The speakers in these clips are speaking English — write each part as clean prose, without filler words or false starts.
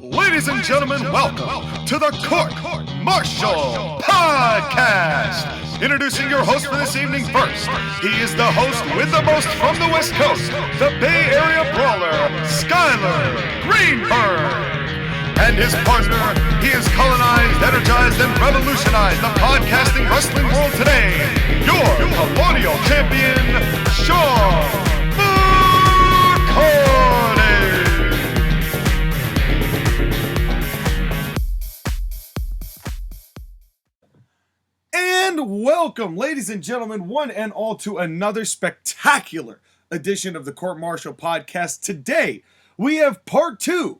Ladies and gentlemen, welcome to the Court Martial Podcast. Introducing your host for this evening first. He is the host with the most from the West Coast, the Bay Area Brawler, Skyler Greenberg. And his partner, he has colonized, energized, and revolutionized the podcasting wrestling world today. Your Colonial Champion, Sean And welcome, ladies and gentlemen, one and all, to another spectacular edition of the Court Martial Podcast. Today, we have part 2.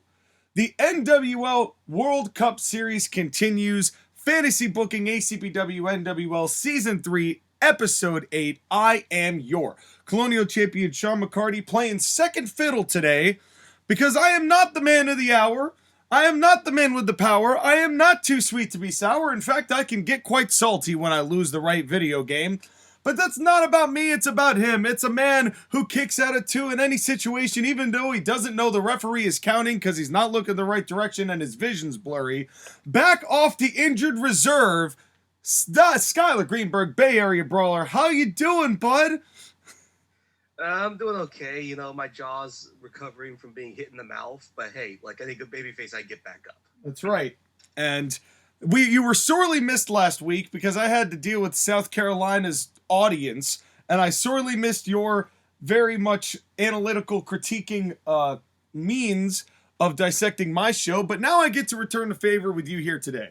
The NWL World Cup Series continues. Fantasy Booking ACPW NWL Season 3, Episode 8. I am your Colonial Champion, Sean McCarty, playing second fiddle today because I am not the man of the hour. I am not the man with the power. I am not too sweet to be sour. In fact, I can get quite salty when I lose the right video game. But that's not about me, it's about him. It's a man who kicks out at 2 in any situation, even though he doesn't know the referee is counting because he's not looking the right direction and his vision's blurry. Back off the injured reserve, Skyler Greenberg, Bay Area Brawler. How you doing, bud? I'm doing okay. You know, my jaw's recovering from being hit in the mouth. But hey, like any good babyface, I get back up. That's right. And you were sorely missed last week because I had to deal with South Carolina's audience. And I sorely missed your very much analytical critiquing means of dissecting my show. But now I get to return the favor with you here today.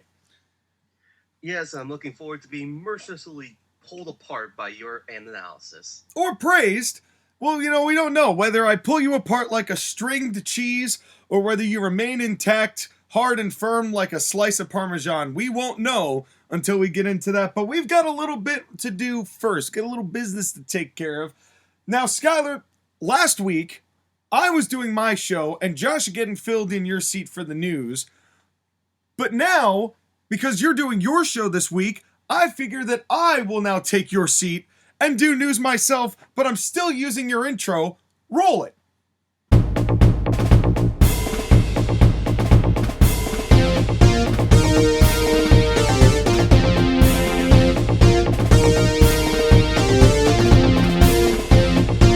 Yes, I'm looking forward to being mercilessly pulled apart by your analysis. Or praised. Well, you know, we don't know whether I pull you apart like a stringed cheese or whether you remain intact, hard and firm like a slice of Parmesan. We won't know until we get into that, but we've got a little bit to do first. Get a little business to take care of. Now, Skyler, last week, I was doing my show and Josh getting filled in your seat for the news. But now, because you're doing your show this week, I figure that I will now take your seat and do news myself, but I'm still using your intro. Roll it.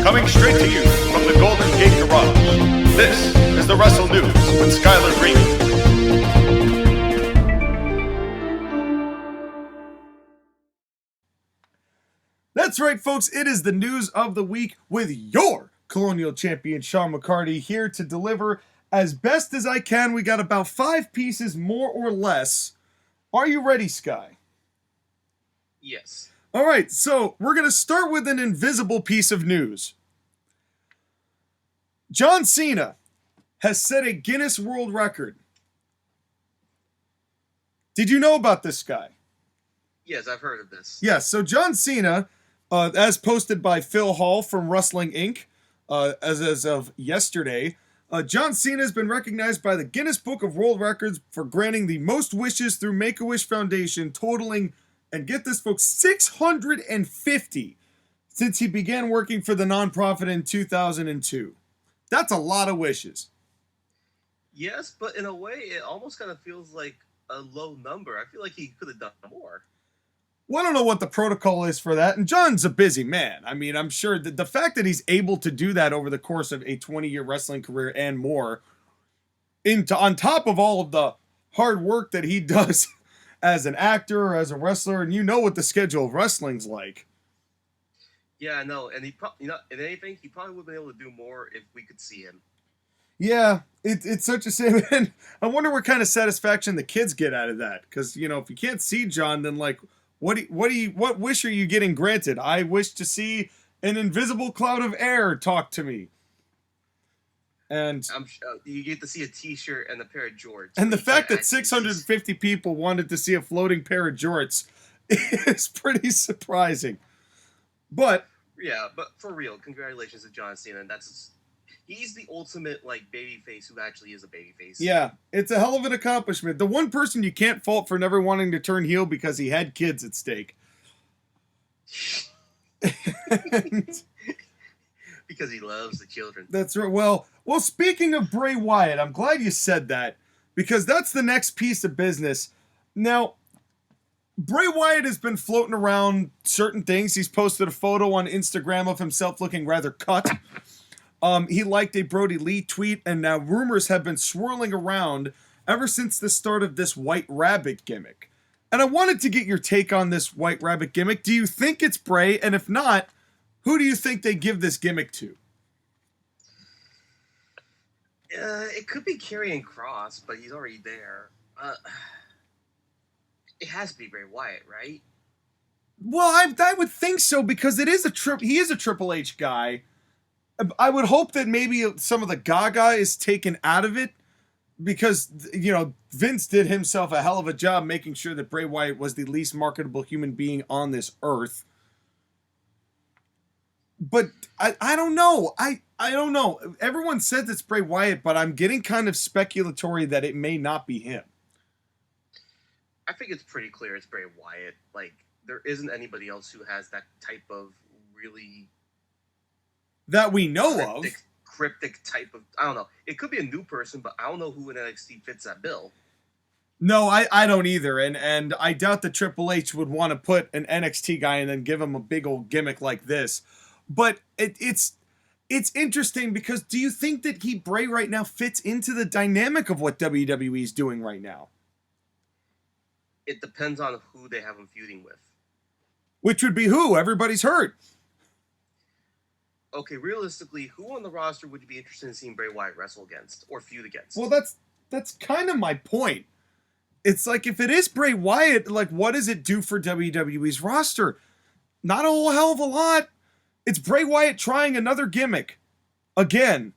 Coming straight to you from the Golden Gate Garage, this is the Wrestle News with Skyler Greenberg. That's right, folks. It is the news of the week with your Colonial Champion, Sean McCarty, here to deliver as best as I can. We got about 5 pieces, more or less. Are you ready, Sky? Yes. All right, so we're going to start with an invisible piece of news. John Cena has set a Guinness World Record. Did you know about this, Sky? Yes, I've heard of this. Yes, so John Cena, as posted by Phil Hall from Wrestling Inc., as of yesterday, John Cena has been recognized by the Guinness Book of World Records for granting the most wishes through Make-A-Wish Foundation, totaling, and get this, folks, 650 since he began working for the nonprofit in 2002. That's a lot of wishes. Yes, but in a way, it almost kind of feels like a low number. I feel like he could have done more. Well, I don't know what the protocol is for that, and John's a busy man. I mean, I'm sure that the fact that he's able to do that over the course of a 20-year wrestling career and more, on top of all of the hard work that he does as an actor or as a wrestler, and you know what the schedule of wrestling's like. Yeah, I know, and if anything, he probably would have been able to do more if we could see him. Yeah, it's such a shame, and I wonder what kind of satisfaction the kids get out of that, because, you know, if you can't see John, then, like, what wish are you getting granted? I wish to see an invisible cloud of air talk to me. And I'm sure you get to see a T-shirt and a pair of jorts. And the fact that 650 people wanted to see a floating pair of jorts is pretty surprising. But yeah, but for real, congratulations to John Cena. He's the ultimate, like, babyface who actually is a babyface. Yeah, it's a hell of an accomplishment. The one person you can't fault for never wanting to turn heel because he had kids at stake. Because he loves the children. That's right. Well, speaking of Bray Wyatt, I'm glad you said that, because that's the next piece of business. Now, Bray Wyatt has been floating around certain things. He's posted a photo on Instagram of himself looking rather cut. He liked a Brody Lee tweet, and now rumors have been swirling around ever since the start of this White Rabbit gimmick. And I wanted to get your take on this White Rabbit gimmick. Do you think it's Bray? And if not, who do you think they give this gimmick to? It could be Karrion Kross, but he's already there. It has to be Bray Wyatt, right? Well, I would think so, because it is he is a Triple H guy. I would hope that maybe some of the Gaga is taken out of it, because, you know, Vince did himself a hell of a job making sure that Bray Wyatt was the least marketable human being on this earth. But I don't know. I don't know. Everyone says it's Bray Wyatt, but I'm getting kind of speculatory that it may not be him. I think it's pretty clear it's Bray Wyatt. Like, there isn't anybody else who has that type of really... that we know cryptic type of... I don't know. It could be a new person, but I don't know who in NXT fits that bill. No, I don't either. And I doubt that Triple H would want to put an NXT guy and then give him a big old gimmick like this. But it's interesting, because do you think that Bray right now fits into the dynamic of what WWE is doing right now? It depends on who they have him feuding with. Which would be who? Everybody's hurt. Okay, realistically, who on the roster would you be interested in seeing Bray Wyatt wrestle against or feud against? Well, that's kind of my point. It's like, if it is Bray Wyatt, like, what does it do for WWE's roster? Not a whole hell of a lot. It's Bray Wyatt trying another gimmick again.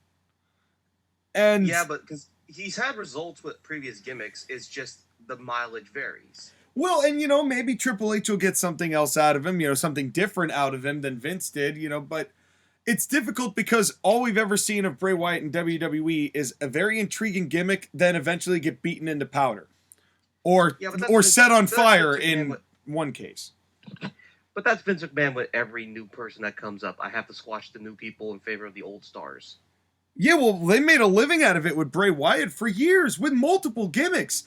And yeah, but because he's had results with previous gimmicks, it's just the mileage varies. Well, and, you know, maybe Triple H will get something else out of him, you know, something different out of him than Vince did, you know, but it's difficult because all we've ever seen of Bray Wyatt in WWE is a very intriguing gimmick, then eventually get beaten into powder. Or set on fire in one case. But that's Vince McMahon with every new person that comes up. I have to squash the new people in favor of the old stars. Yeah, well, they made a living out of it with Bray Wyatt for years, with multiple gimmicks.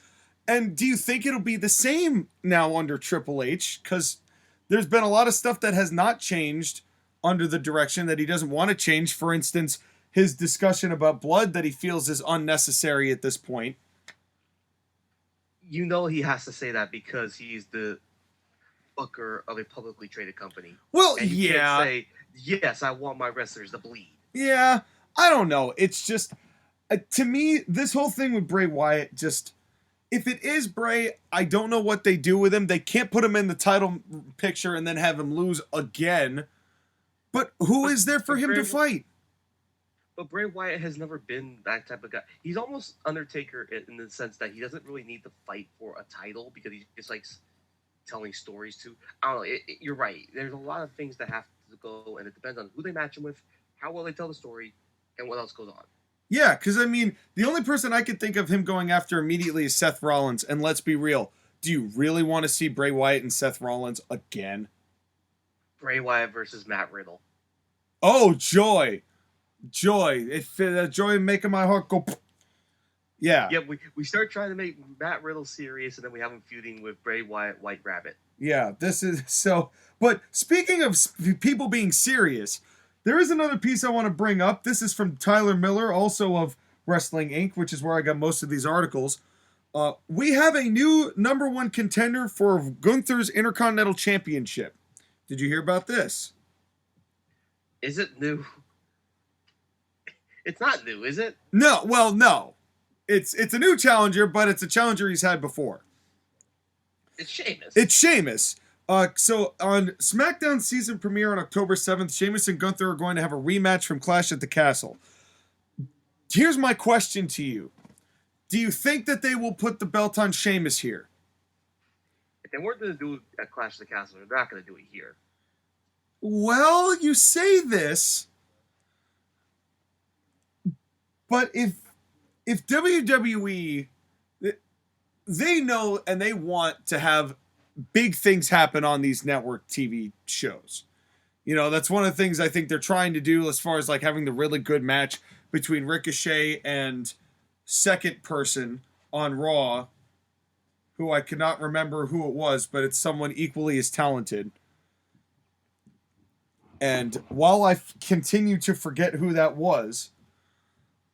And do you think it'll be the same now under Triple H? Because there's been a lot of stuff that has not changed under the direction that he doesn't want to change. For instance, his discussion about blood that he feels is unnecessary at this point. You know he has to say that because he's the booker of a publicly traded company. Well, and you yeah. can't say, yes, I want my wrestlers to bleed. Yeah, I don't know. It's just, to me, this whole thing with Bray Wyatt, just, if it is Bray, I don't know what they do with him. They can't put him in the title picture and then have him lose again. But who is there for him to fight? But Bray Wyatt has never been that type of guy. He's almost Undertaker in the sense that he doesn't really need to fight for a title because he just likes telling stories too. I don't know. You're right. There's a lot of things that have to go, and it depends on who they match him with, how well they tell the story, and what else goes on. Yeah, because, I mean, the only person I could think of him going after immediately is Seth Rollins. And let's be real. Do you really want to see Bray Wyatt and Seth Rollins again? Bray Wyatt versus Matt Riddle. Oh, joy. Joy. Joy making my heart go... Yeah. Yeah, we start trying to make Matt Riddle serious, and then we have him feuding with Bray Wyatt, White Rabbit. Yeah, this is so... But speaking of people being serious, there is another piece I want to bring up. This is from Tyler Miller, also of Wrestling Inc., which is where I got most of these articles. We have a new #1 contender for Gunther's Intercontinental Championship. Did you hear about this? Is it new? It's not new, is it? No, well, no. It's a new challenger, but it's a challenger he's had before. It's Sheamus. It's Sheamus. So on SmackDown season premiere on October 7th, Sheamus and Gunther are going to have a rematch from Clash at the Castle. Here's my question to you. Do you think that they will put the belt on Sheamus here? If they weren't going to do it at Clash at the Castle, they're not going to do it here. Well, you say this, but if WWE, they know and they want to have big things happen on these network TV shows. You know, that's one of the things I think they're trying to do as far as like having the really good match between Ricochet and second person on Raw, who I cannot remember who it was, but it's someone equally as talented. And while I continue to forget who that was,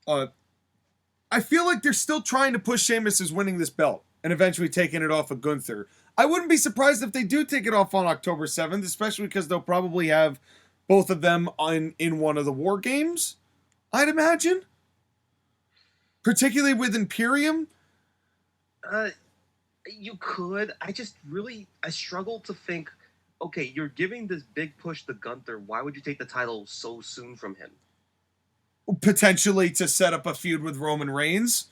I feel like they're still trying to push Sheamus as winning this belt and eventually taking it off of Gunther. I wouldn't be surprised if they do take it off on October 7th, especially because they'll probably have both of them in one of the War Games, I'd imagine. Particularly with Imperium. You could. I struggle to think, okay, you're giving this big push to Gunther. Why would you take the title so soon from him? Potentially to set up a feud with Roman Reigns.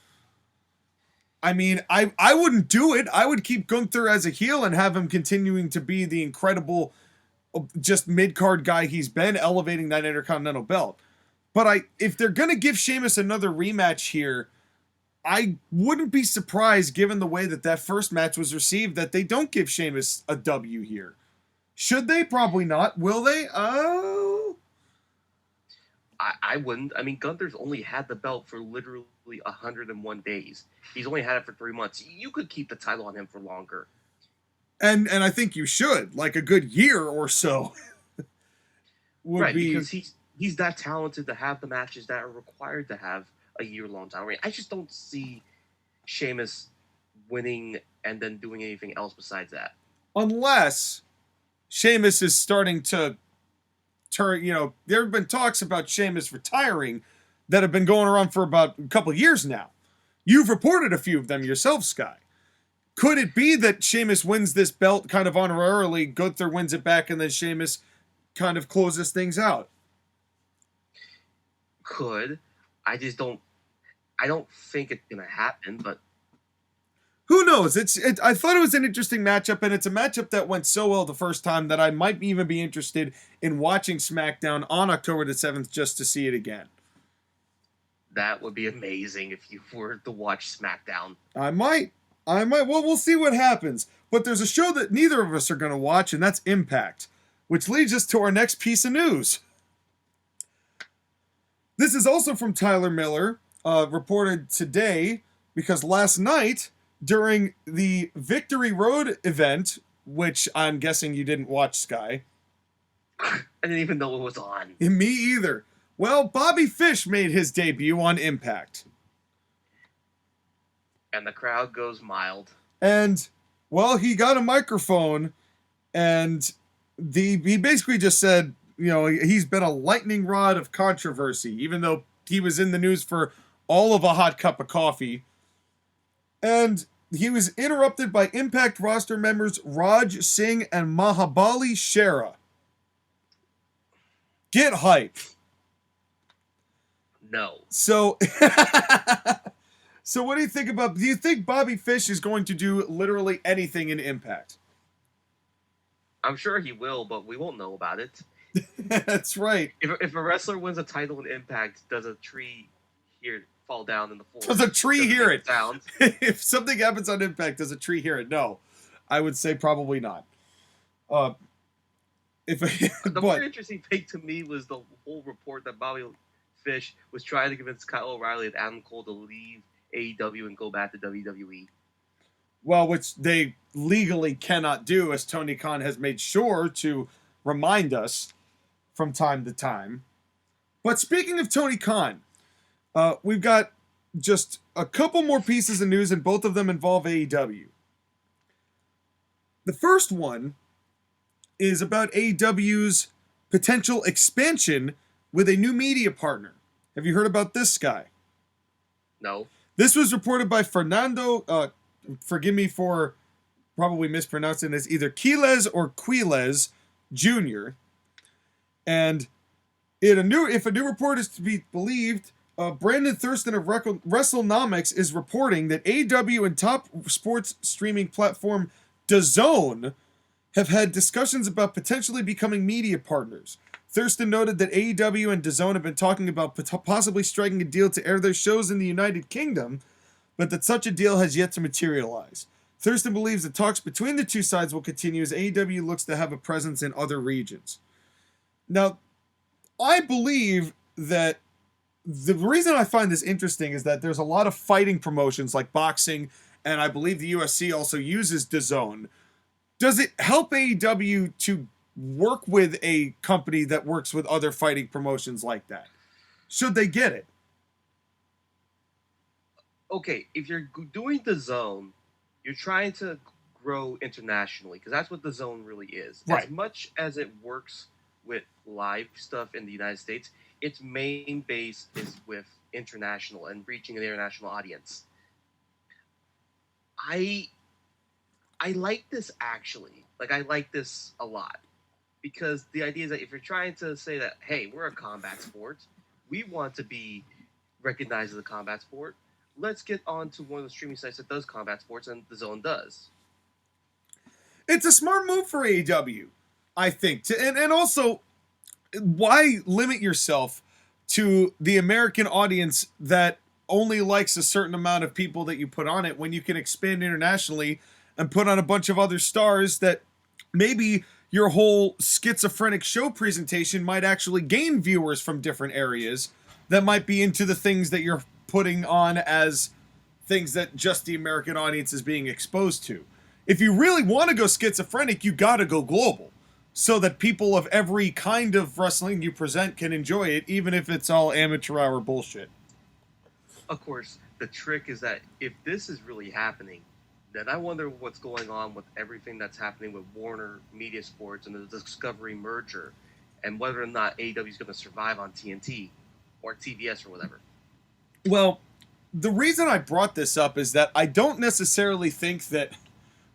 I mean, I wouldn't do it. I would keep Gunther as a heel and have him continuing to be the incredible, just mid-card guy he's been, elevating that Intercontinental belt. But if they're going to give Sheamus another rematch here, I wouldn't be surprised, given the way that first match was received, that they don't give Sheamus a W here. Should they? Probably not. Will they? Oh. I wouldn't. I mean, Gunther's only had the belt for literally 101 days. He's only had it for 3 months. You could keep the title on him for longer. And I think you should. Like a good year or so. Because he's that talented to have the matches that are required to have a year-long title reign. I just don't see Sheamus winning and then doing anything else besides that. Unless Sheamus is starting to turn, there have been talks about Sheamus retiring that have been going around for about a couple of years now. You've reported a few of them yourself, Sky. Could it be that Sheamus wins this belt kind of honorarily, Gunther wins it back, and then Sheamus kind of closes things out? Could. I don't think it's going to happen, but who knows? I thought it was an interesting matchup, and it's a matchup that went so well the first time that I might even be interested in watching SmackDown on October the 7th just to see it again. That would be amazing if you were to watch SmackDown. I might. Well, we'll see what happens. But there's a show that neither of us are going to watch, and that's Impact, which leads us to our next piece of news. This is also from Tyler Miller, reported today, because last night, during the Victory Road event, which I'm guessing you didn't watch, Sky. I didn't even know it was on. Me either. Well, Bobby Fish made his debut on Impact. And the crowd goes mild. And, well, he got a microphone, and he basically just said, he's been a lightning rod of controversy, even though he was in the news for all of a hot cup of coffee. And he was interrupted by Impact roster members Raj Singh and Mahabali Shera. Get hype. No. So what do you think do you think Bobby Fish is going to do literally anything in Impact? I'm sure he will, but we won't know about it. That's right. If a wrestler wins a title in Impact, does a tree fall down in the forest? Does a tree hear it? Sound? If something happens on Impact, does a tree hear it? No. I would say probably not. The more interesting thing to me was the whole report that Bobby Fish was trying to convince Kyle O'Reilly and Adam Cole to leave AEW and go back to WWE. Well, which they legally cannot do, as Tony Khan has made sure to remind us from time to time. But speaking of Tony Khan, we've got just a couple more pieces of news, and both of them involve AEW. The first one is about AEW's potential expansion with a new media partner. Have you heard about this, Sky? No. This was reported by Fernando, forgive me for probably mispronouncing this, either Quiles or Quiles Jr. And if a new report is to be believed, Brandon Thurston of WrestleNomics is reporting that AEW and top sports streaming platform DAZN have had discussions about potentially becoming media partners. Thurston noted that AEW and DAZN have been talking about possibly striking a deal to air their shows in the United Kingdom, but that such a deal has yet to materialize. Thurston believes that talks between the two sides will continue as AEW looks to have a presence in other regions. Now, I believe that the reason I find this interesting is that there's a lot of fighting promotions like boxing, and I believe the UFC also uses DAZN. Does it help AEW to work with a company that works with other fighting promotions like that? Should they get it? Okay, if you're doing the zone, you're trying to grow internationally because that's what the zone really is. Right. As much as it works with live stuff in the United States, its main base is with international and reaching an international audience. I like this actually. Like, I like this a lot because the idea is that if you're trying to say that, hey, we're a combat sport, we want to be recognized as a combat sport, let's get on to one of the streaming sites that does combat sports, and the Zone does. It's a smart move for AEW, I think. And also, why limit yourself to the American audience that only likes a certain amount of people that you put on it when you can expand internationally and put on a bunch of other stars that maybe your whole schizophrenic show presentation might actually gain viewers from different areas that might be into the things that you're putting on as things that just the American audience is being exposed to. If you really want to go schizophrenic, you got to go global so that people of every kind of wrestling you present can enjoy it, even if it's all amateur hour bullshit. Of course, the trick is that if this is really happening, then I wonder what's going on with everything that's happening with Warner Media Sports and the Discovery merger, and whether or not AEW is going to survive on TNT or TBS or whatever. Well, the reason I brought this up is that I don't necessarily think that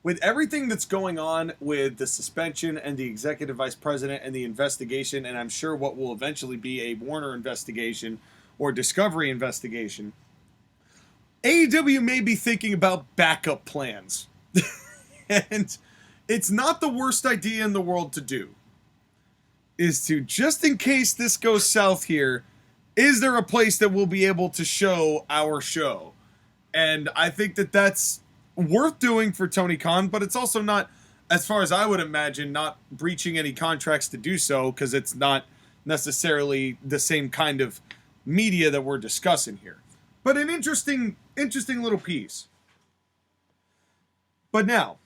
with everything that's going on with the suspension and the executive vice president and the investigation, and I'm sure what will eventually be a Warner investigation or Discovery investigation, AEW may be thinking about backup plans. And it's not the worst idea in the world to do. Is to, just in case this goes south here, is there a place that we'll be able to show our show? And I think that that's worth doing for Tony Khan, but it's also not, as far as I would imagine, not breaching any contracts to do so, because it's not necessarily the same kind of media that we're discussing here. But an interesting little piece. But now,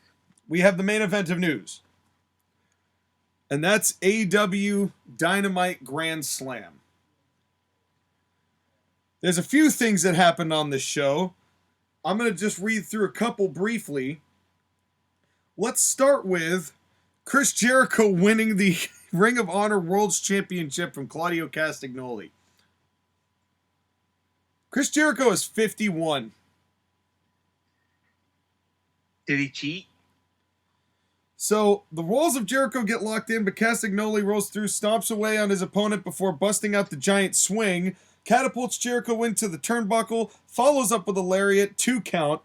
we have the main event of news. And that's AEW Dynamite Grand Slam. There's a few things that happened on this show. I'm going to just read through a couple briefly. Let's start with Chris Jericho winning the Ring of Honor World Championship from Claudio Castagnoli. Chris Jericho is 51. Did he cheat? So, the walls of Jericho get locked in, but Castagnoli rolls through, stomps away on his opponent before busting out the giant swing, catapults Jericho into the turnbuckle, follows up with a lariat, 2 count.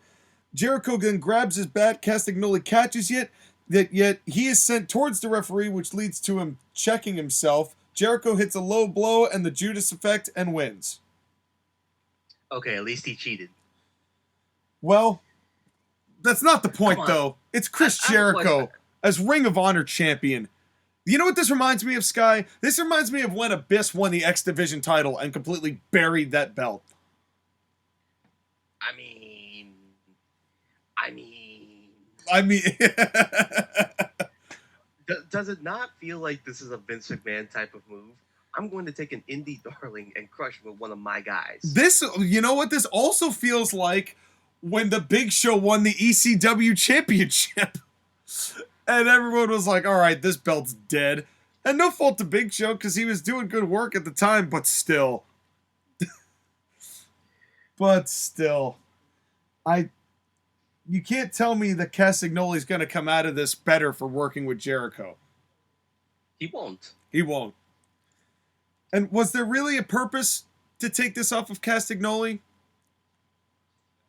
Jericho then grabs his bat, Castagnoli catches it, yet he is sent towards the referee, which leads to him checking himself. Jericho hits a low blow and the Judas effect and wins. Okay, at least he cheated. Well, that's not the point, though. It's Chris Jericho as Ring of Honor champion. You know what this reminds me of, Sky? This reminds me of when Abyss won the X Division title and completely buried that belt. I mean... Does it not feel like this is a Vince McMahon type of move? I'm going to take an indie darling and crush him with one of my guys. This, you know what this also feels like? When the Big Show won the ECW championship. And everyone was like, all right, this belt's dead. And no fault to Big Show, because he was doing good work at the time, but still. You can't tell me that Castagnoli's going to come out of this better for working with Jericho. He won't. He won't. And was there really a purpose to take this off of Castagnoli?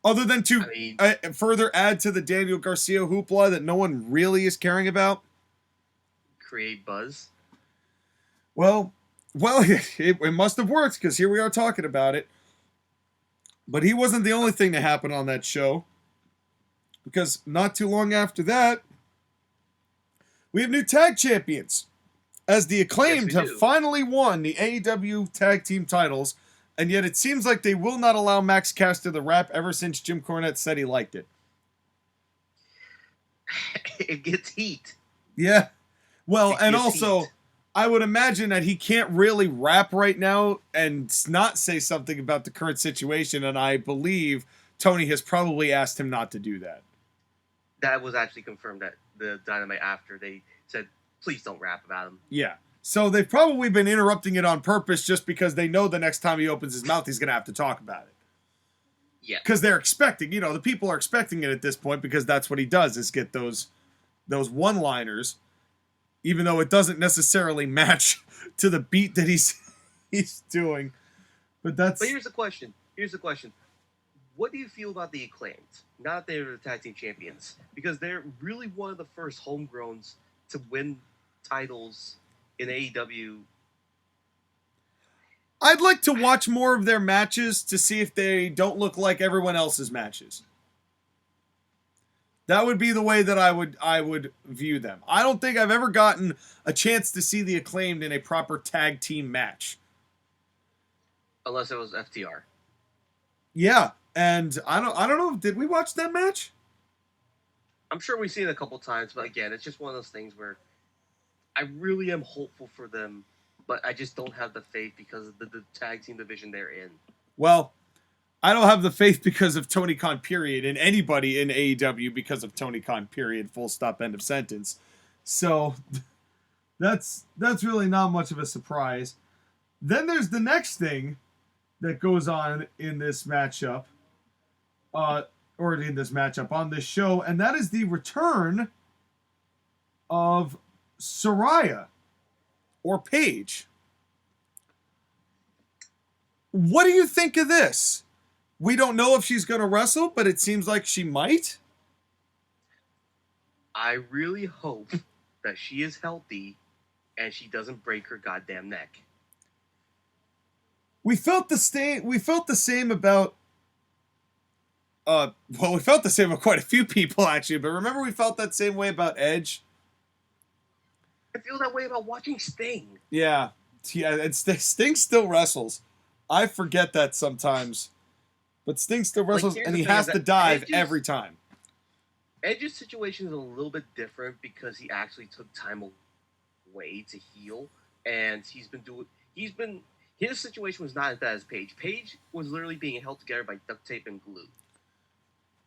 Other than to further add to the Daniel Garcia hoopla that no one really is caring about? Create buzz? Well, it must have worked, because here we are talking about it. But he wasn't the only thing that happened on that show. Because not too long after that, we have new tag champions. As the Acclaimed have finally won the AEW tag team titles. and yet it seems like they will not allow Max Caster the rap ever since Jim Cornette said he liked it. It gets heat. Yeah. Well, and also, heat. I would imagine that he can't really rap right now and not say something about the current situation, and I believe Tony has probably asked him not to do that. That was actually confirmed at the Dynamite after they said, please don't rap about him. Yeah. So they've probably been interrupting it on purpose just because they know the next time he opens his mouth, he's going to have to talk about it. Yeah. Because they're expecting, the people are expecting it at this point because that's what he does, is get those one-liners, even though it doesn't necessarily match to the beat that he's doing. But here's the question. What do you feel about the Acclaimed? Now that they're the tag team champions. Because they're really one of the first homegrowns to win titles in AEW. I'd like to watch more of their matches to see if they don't look like everyone else's matches. That would be the way that I would view them. I don't think I've ever gotten a chance to see the Acclaimed in a proper tag team match. Unless it was FTR. Yeah, and I don't know. Did we watch that match? I'm sure we've seen it a couple times, but again, it's just one of those things where I really am hopeful for them, but I just don't have the faith because of the tag team division they're in. Well, I don't have the faith because of Tony Khan, period, and anybody in AEW because of Tony Khan, period, full stop, end of sentence. So that's really not much of a surprise. Then there's the next thing that goes on in this matchup, or in this matchup on this show, and that is the return of Saraya or Paige. What do you think of this? We don't know if she's going to wrestle, but it seems like she might. I really hope that she is healthy and she doesn't break her goddamn neck. We felt the same about we felt the same about quite a few people actually, but remember we felt that same way about Edge? I feel that way about watching Sting. Yeah, and Sting still wrestles. I forget that sometimes. But Sting still wrestles, and he has to dive every time. Edge's situation is a little bit different because he actually took time away to heal, and his situation was not as bad as Paige. Paige was literally being held together by duct tape and glue.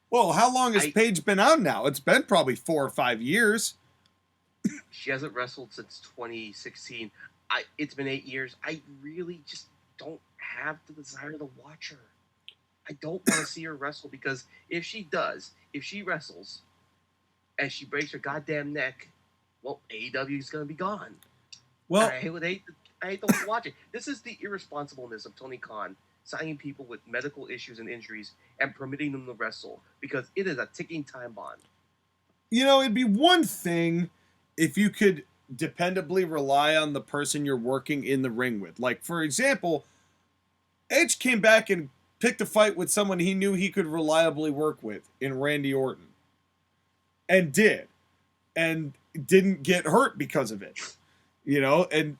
Well, how long has Paige been out now? It's been probably 4 or 5 years. She hasn't wrestled since 2016. It's been 8 years. I really just don't have the desire to watch her. I don't want to see her wrestle because if she wrestles, and she breaks her goddamn neck, well, AEW is going to be gone. Well, I hate to watch it. This is the irresponsibleness of Tony Khan signing people with medical issues and injuries and permitting them to wrestle because it is a ticking time bomb. It'd be one thing if you could dependably rely on the person you're working in the ring with. Like, for example, Edge came back and picked a fight with someone he knew he could reliably work with in Randy Orton. And didn't get hurt because of it. And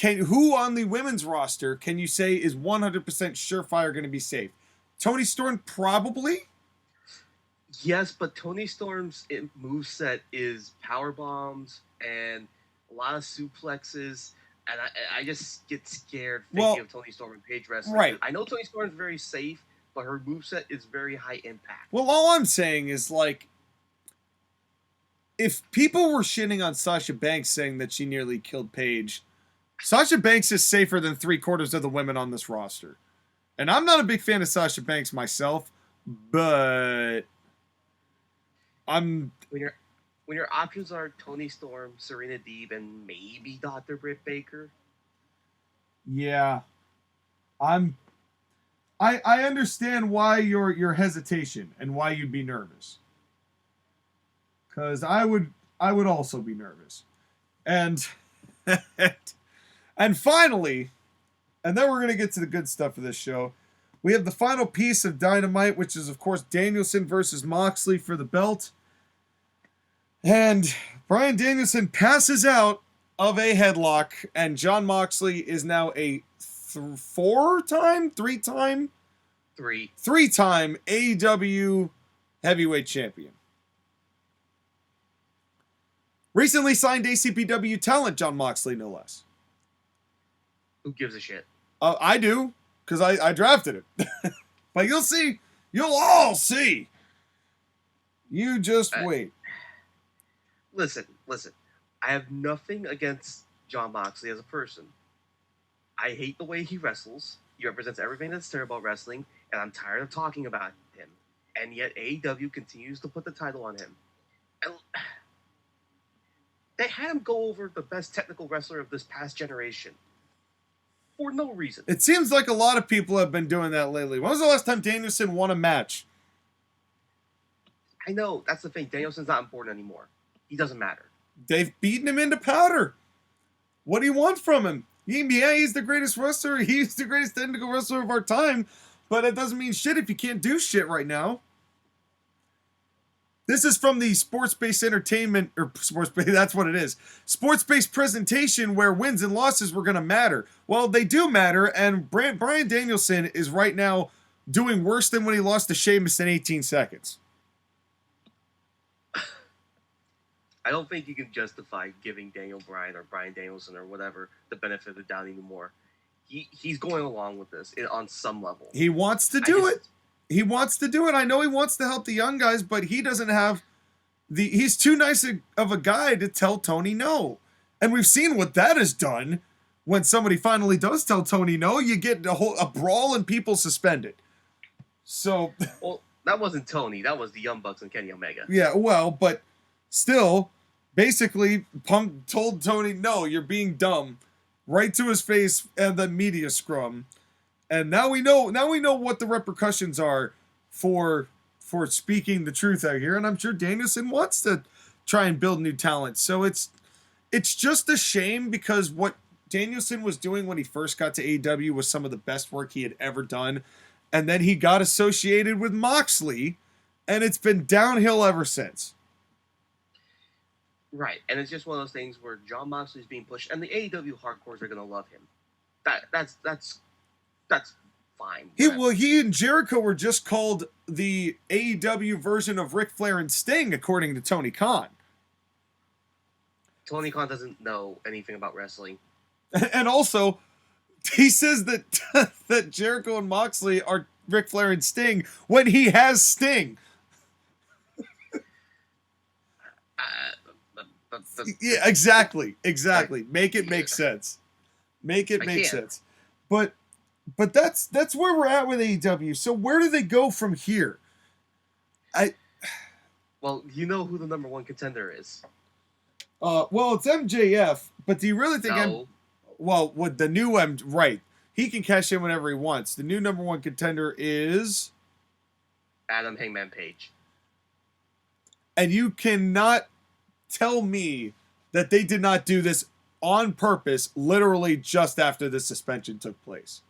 who on the women's roster can you say is 100% surefire going to be safe? Toni Storm, probably? Yes, but Toni Storm's moveset is power bombs and a lot of suplexes, and I just get scared thinking of Toni Storm and Paige wrestling. Right. I know Toni Storm's very safe, but her moveset is very high impact. Well, all I'm saying is, like, if people were shitting on Sasha Banks saying that she nearly killed Paige, Sasha Banks is safer than 3/4 of the women on this roster. And I'm not a big fan of Sasha Banks myself, but when your options are Toni Storm, Serena Deeb, and maybe Dr. Britt Baker. Yeah. I understand why your hesitation and why you'd be nervous. Because I would also be nervous. And and finally, and then we're going to get to the good stuff of this show, we have the final piece of Dynamite, which is, of course, Danielson versus Moxley for the belt. And Bryan Danielson passes out of a headlock, and Jon Moxley is now a three-time AEW heavyweight champion. Recently signed ACPW talent Jon Moxley, no less. Who gives a shit? I do, because I drafted him. But you'll see. You'll all see. You just wait. Listen. I have nothing against Jon Moxley as a person. I hate the way he wrestles. He represents everything that's terrible about wrestling, and I'm tired of talking about him. And yet AEW continues to put the title on him. And they had him go over the best technical wrestler of this past generation. For no reason. It seems like a lot of people have been doing that lately. When was the last time Danielson won a match? I know, that's the thing. Danielson's not important anymore. He doesn't matter. They've beaten him into powder. What do you want from him? Yeah, he's the greatest wrestler. He's the greatest technical wrestler of our time. But it doesn't mean shit if you can't do shit right now. This is from the sports-based entertainment, or sports-based, that's what it is. Sports-based presentation where wins and losses were going to matter. Well, they do matter, and Bryan Danielson is right now doing worse than when he lost to Sheamus in 18 seconds. I don't think you can justify giving Daniel Bryan or Bryan Danielson or whatever the benefit of the doubt anymore. He's going along with this on some level. He wants to do it. He wants to do it. I know he wants to help the young guys, but he doesn't have he's too nice of a guy to tell Tony no. And we've seen what that has done. When somebody finally does tell Tony no, you get a brawl and people suspended. So, well, that wasn't Tony. That was the Young Bucks and Kenny Omega. Yeah, well, but still, basically, Punk told Tony, no, you're being dumb, right to his face and the media scrum. And now we know what the repercussions are for speaking the truth out here. And I'm sure Danielson wants to try and build new talent. So it's just a shame because what Danielson was doing when he first got to AEW was some of the best work he had ever done. And then he got associated with Moxley, and it's been downhill ever since. Right, and it's just one of those things where Jon Moxley's being pushed, and the AEW hardcores are going to love him. That's fine. He and Jericho were just called the AEW version of Ric Flair and Sting, according to Tony Khan. Tony Khan doesn't know anything about wrestling. And also, he says that that Jericho and Moxley are Ric Flair and Sting when he has Sting. Yeah, exactly. Make it make sense. Make it make sense. But that's where we're at with AEW. So where do they go from here? Well, you know who the number one contender is. Well, it's MJF, but do you really think with the new right. He can cash in whenever he wants. The new number one contender is Adam Hangman Page. And you cannot tell me that they did not do this on purpose, literally just after the suspension took place.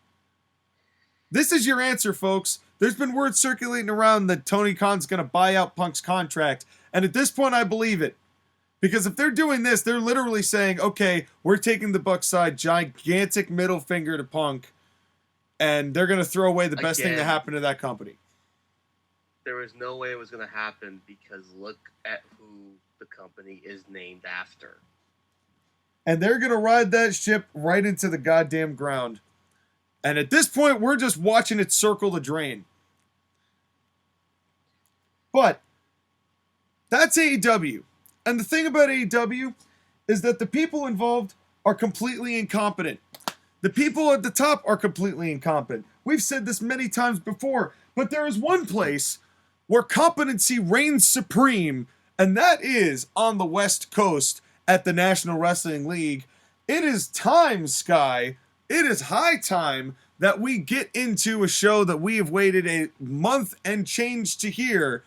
This is your answer, folks. There's been word circulating around that Tony Khan's going to buy out Punk's contract. And at this point, I believe it. Because if they're doing this, they're literally saying, okay, we're taking the Bucks side, gigantic middle finger to Punk, and they're going to throw away the best thing that happened to that company. There was no way it was going to happen because look at who the company is named after. And they're going to ride that ship right into the goddamn ground. And at this point, we're just watching it circle the drain. But that's AEW. And the thing about AEW is that the people involved are completely incompetent. The people at the top are completely incompetent. We've said this many times before, but there is one place where competency reigns supreme, and that is on the West Coast at the National Wrestling League. It is time, Sky. It is high time that we get into a show that we have waited a month and change to hear.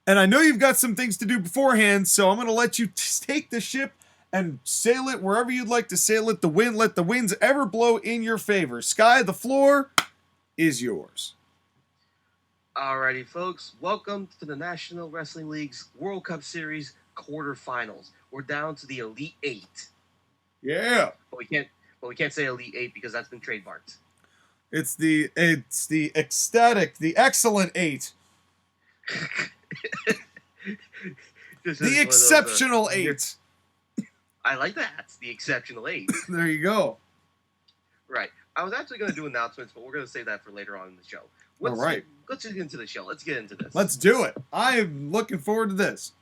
And I know you've got some things to do beforehand, so I'm going to let you take the ship and sail it wherever you'd like to sail it. Let the winds ever blow in your favor. Sky, the floor is yours. Alrighty, folks. Welcome to the National Wrestling League's World Cup Series quarterfinals. We're down to the Elite Eight. Yeah. But we can't say Elite Eight because that's been trademarked. It's the ecstatic, the excellent 8. The exceptional 8. I like that. The exceptional 8. There you go. Right. I was actually going to do announcements, but we're going to save that for later on in the show. All right. Let's get into the show. Let's get into this. Let's do it. I'm looking forward to this.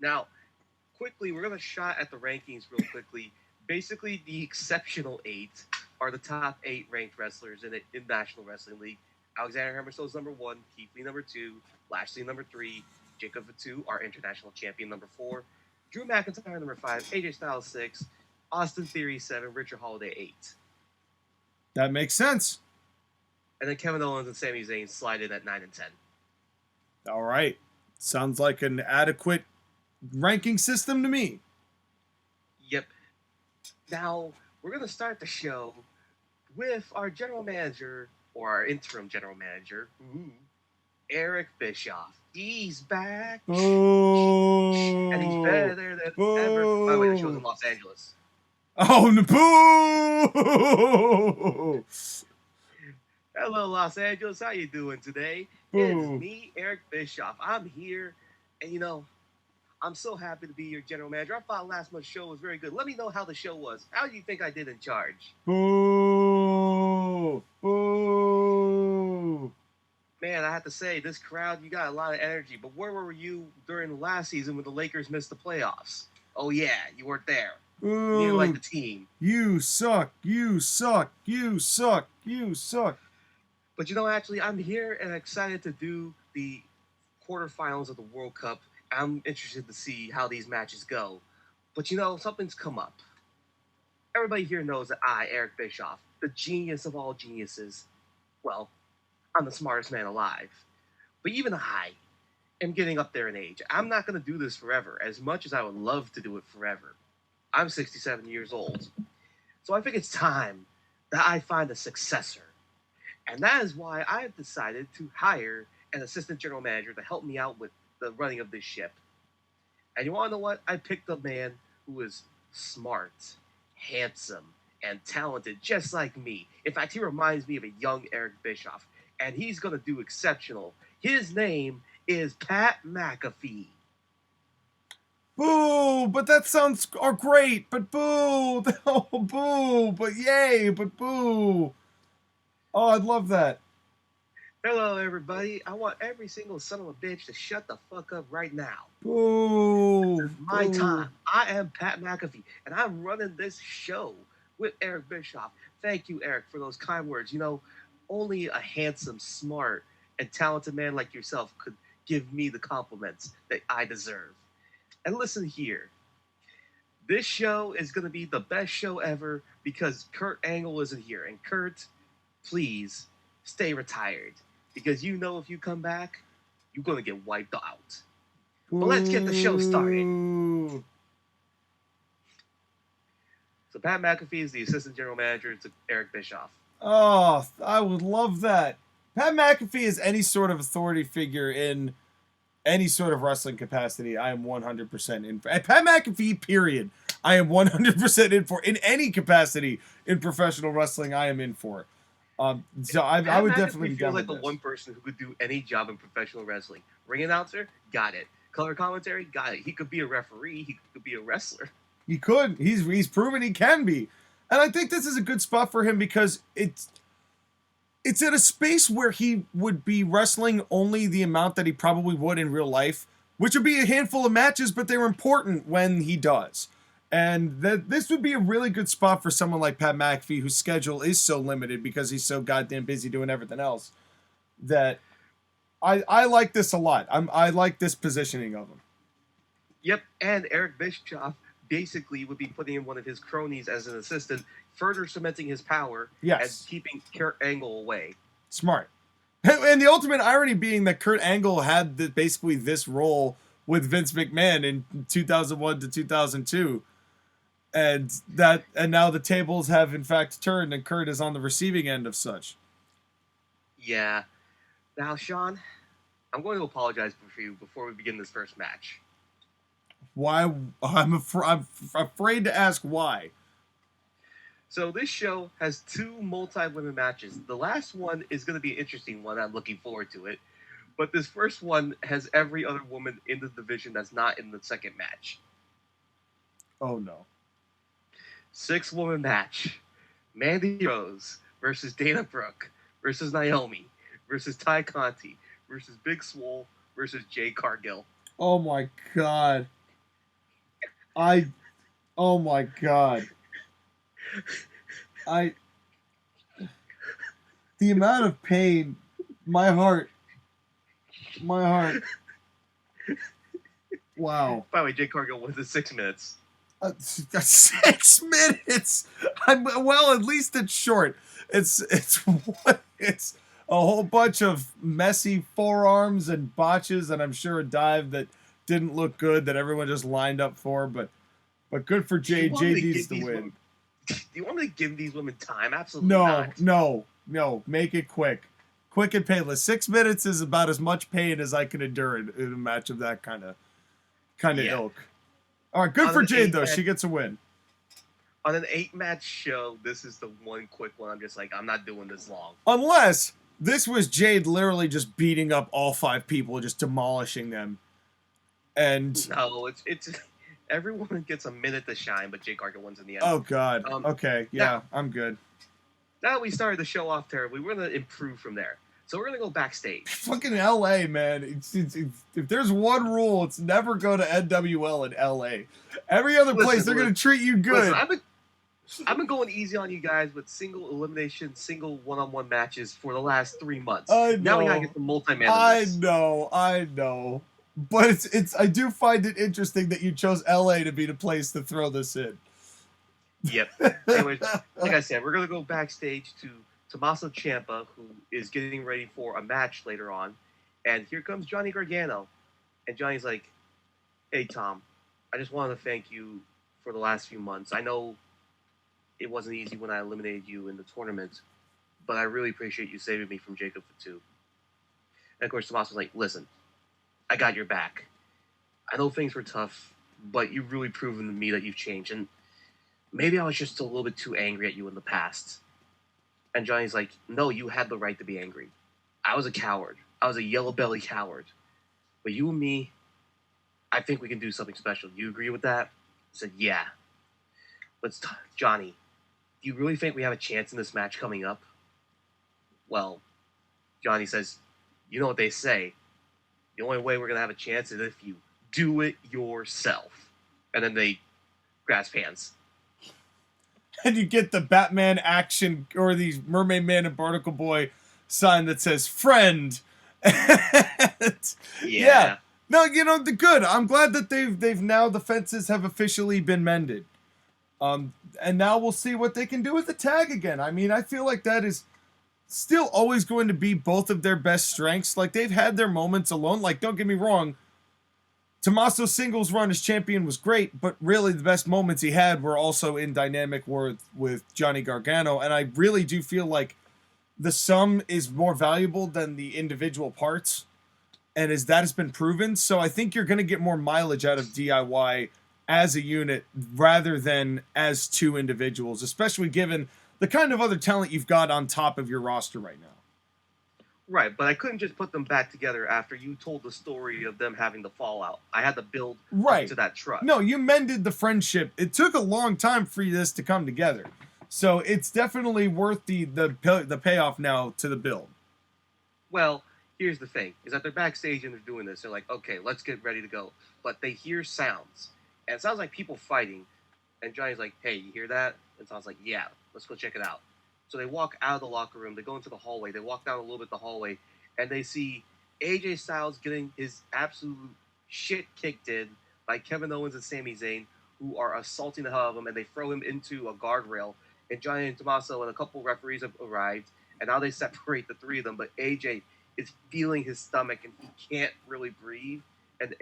Now, quickly, we're going to shot at the rankings real quickly. Basically, the exceptional 8 are the top 8 ranked wrestlers in National Wrestling League. Alexander Hammerstone's number 1, Keith Lee number 2, Lashley number 3, Jacob Fatu, our international champion, number 4, Drew McIntyre number 5, AJ Styles 6, Austin Theory 7, Richard Holiday 8. That makes sense. And then Kevin Owens and Sami Zayn slide in at 9 and 10. All right. Sounds like an adequate ranking system to me. Yep. Now, we're going to start the show with our general manager, or our interim general manager, Eric Bischoff. He's back. Oh. And he's better than ever. By the way, the show's in Los Angeles. Oh, boo! Hello, Los Angeles. How you doing today? Boo. It's me, Eric Bischoff. I'm here, and I'm so happy to be your general manager. I thought last month's show was very good. Let me know how the show was. How do you think I did in charge? Boo! Boo! Man, I have to say, this crowd, you got a lot of energy. But where were you during the last season when the Lakers missed the playoffs? Oh, yeah, you weren't there. Boo. You didn't like the team. You suck. You suck. You suck. You suck. But actually, I'm here and excited to do the quarterfinals of the World Cup. I'm interested to see how these matches go. But something's come up. Everybody here knows that I, Eric Bischoff, the genius of all geniuses, well, I'm the smartest man alive. But even I am getting up there in age. I'm not going to do this forever, as much as I would love to do it forever. I'm 67 years old. So I think it's time that I find a successor. And that is why I have decided to hire an assistant general manager to help me out with the running of this ship. And you want to know what? I picked a man who is smart, handsome, and talented, just like me. In fact, he reminds me of a young Eric Bischoff. And he's going to do exceptional. His name is Pat McAfee. Boo! But that sounds great. But boo! Oh, boo! But yay! But boo! Oh, I'd love that. Hello, everybody. I want every single son of a bitch to shut the fuck up right now. Boo! This is my time. I am Pat McAfee, and I'm running this show with Eric Bischoff. Thank you, Eric, for those kind words. Only a handsome, smart, and talented man like yourself could give me the compliments that I deserve. And listen here. This show is going to be the best show ever because Kurt Angle isn't here. And Kurt, please stay retired. Because if you come back, you're going to get wiped out. But let's get the show started. So Pat McAfee is the assistant general manager to Eric Bischoff. Oh, I would love that. Pat McAfee is any sort of authority figure in any sort of wrestling capacity. I am 100% in for. And Pat McAfee, period. I am 100% in for. In any capacity in professional wrestling, I am in for. So I would definitely be down like with the one person who could do any job in professional wrestling. Ring announcer, got it. Color commentary, got it. He could be a referee. He could be a wrestler. He could. He's proven he can be. And I think this is a good spot for him because it's in a space where he would be wrestling only the amount that he probably would in real life, which would be a handful of matches, but they're important when he does. And this would be a really good spot for someone like Pat McAfee, whose schedule is so limited because he's so goddamn busy doing everything else, that I like this a lot. I like this positioning of him. Yep, and Eric Bischoff basically would be putting in one of his cronies as an assistant, further cementing his power and keeping Kurt Angle away. Smart. And the ultimate irony being that Kurt Angle had basically this role with Vince McMahon in 2001 to 2002. And now the tables have in fact turned and Kurt is on the receiving end of such. Yeah. Now, Sean, I'm going to apologize for you before we begin this first match. Why? I'm afraid to ask why. So this show has 2 multi-women matches. The last one is going to be an interesting one. I'm looking forward to it. But this first one has every other woman in the division that's not in the second match. Oh no. 6-woman match. Mandy Rose versus Dana Brooke versus Naomi versus Ty Conti versus Big Swole versus Jade Cargill. Oh my god. Oh my god. The amount of pain, my heart. Wow. By the way, Jade Cargill wins in 6 minutes. 6 minutes. Well, at least it's short. It's a whole bunch of messy forearms and botches, and I'm sure a dive that didn't look good that everyone just lined up for. But good for Jade. Jade needs to win. Do you want me to give these women time? Absolutely not. No. Make it quick and painless. 6 minutes is about as much pain as I can endure in a match of that kind of ilk. All right, good for Jade, though. She gets a win. On an 8-match show, this is the one quick one. I'm just like, I'm not doing this long. Unless this was Jade literally just beating up all 5 people, just demolishing them. And no, it's everyone gets a minute to shine, but Jade Cargill wins in the end. Oh, God. Okay, yeah, I'm good. Now that we started the show off terribly, we're going to improve from there. So we're going to go backstage. Fucking LA, man. It's, if there's one rule, it's never go to NWL in LA. Every other place, they're going to treat you good. Listen, I've been going easy on you guys with single elimination, single one-on-one matches for the last 3 months. I know. Now we got to get the multi-man. I know. But it's I do find it interesting that you chose LA to be the place to throw this in. Yep. Anyways, like I said, we're going to go backstage to Tommaso Ciampa, who is getting ready for a match later on. And here comes Johnny Gargano. And Johnny's like, hey, Tom, I just wanted to thank you for the last few months. I know it wasn't easy when I eliminated you in the tournament, but I really appreciate you saving me from Jacob Fatu. And of course, Tommaso's like, listen, I got your back. I know things were tough, but you've really proven to me that you've changed. And maybe I was just a little bit too angry at you in the past. And Johnny's like, no, you had the right to be angry. I was a coward. I was a yellow belly coward. But you and me, I think we can do something special. Do you agree with that? I said, yeah. Johnny, do you really think we have a chance in this match coming up? Well, Johnny says, you know what they say. The only way we're going to have a chance is if you do it yourself. And then they grasp hands. And you get the Batman action or the Mermaid Man and Barnacle Boy sign that says friend. Yeah. No, good. I'm glad that they've now the fences have officially been mended. And now we'll see what they can do with the tag again. I mean, I feel like that is still always going to be both of their best strengths. Like, they've had their moments alone. Like, don't get me wrong, Tommaso's singles run as champion was great, but really the best moments he had were also in dynamic with Johnny Gargano, and I really do feel like the sum is more valuable than the individual parts, and as that has been proven, so I think you're going to get more mileage out of DIY as a unit rather than as 2 individuals, especially given the kind of other talent you've got on top of your roster right now. Right, but I couldn't just put them back together after you told the story of them having the fallout. I had to build up to that trust. No, you mended the friendship. It took a long time for this to come together. So it's definitely worth the payoff now to the build. Well, here's the thing, is that they're backstage and they're doing this. They're like, okay, let's get ready to go. But they hear sounds. And it sounds like people fighting. And Johnny's like, hey, you hear that? And Tom's like, yeah, let's go check it out. So they walk out of the locker room. They go into the hallway. They walk down a little bit the hallway. And they see AJ Styles getting his absolute shit kicked in by Kevin Owens and Sami Zayn, who are assaulting the hell out of him. And they throw him into a guardrail. And Johnny and Tommaso and a couple referees have arrived. And now they separate the 3 of them. But AJ is feeling his stomach and he can't really breathe. And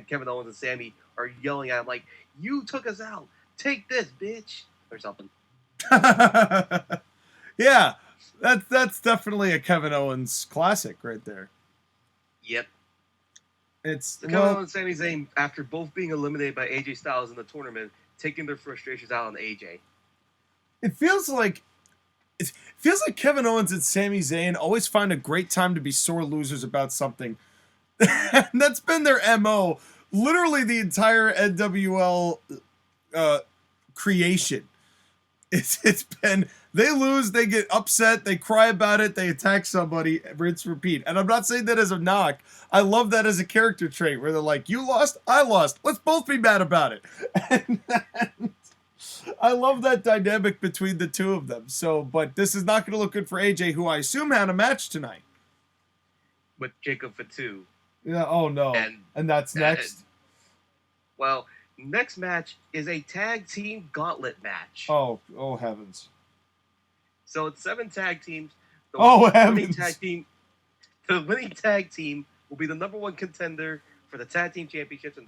Kevin Owens and Sami are yelling at him like, you took us out. Take this, bitch. Or something. Yeah, that's definitely a Kevin Owens classic right there. Yep. It's Kevin Owens and Sami Zayn, after both being eliminated by AJ Styles in the tournament, taking their frustrations out on AJ. It feels like Kevin Owens and Sami Zayn always find a great time to be sore losers about something. And that's been their MO literally the entire NWL creation. It's been they lose, they get upset, they cry about it, they attack somebody, rinse, repeat. And I'm not saying that as a knock. I love that as a character trait where they're like, you lost, I lost. Let's both be mad about it. And I love that dynamic between the two of them. So, but this is not going to look good for AJ, who I assume had a match tonight. With Jacob Fatu. Yeah, oh no. And that's next? Well, next match is a tag team gauntlet match. Oh heavens. So it's 7 tag teams. Heavens. The winning tag team will be the #1 contender for the tag team championships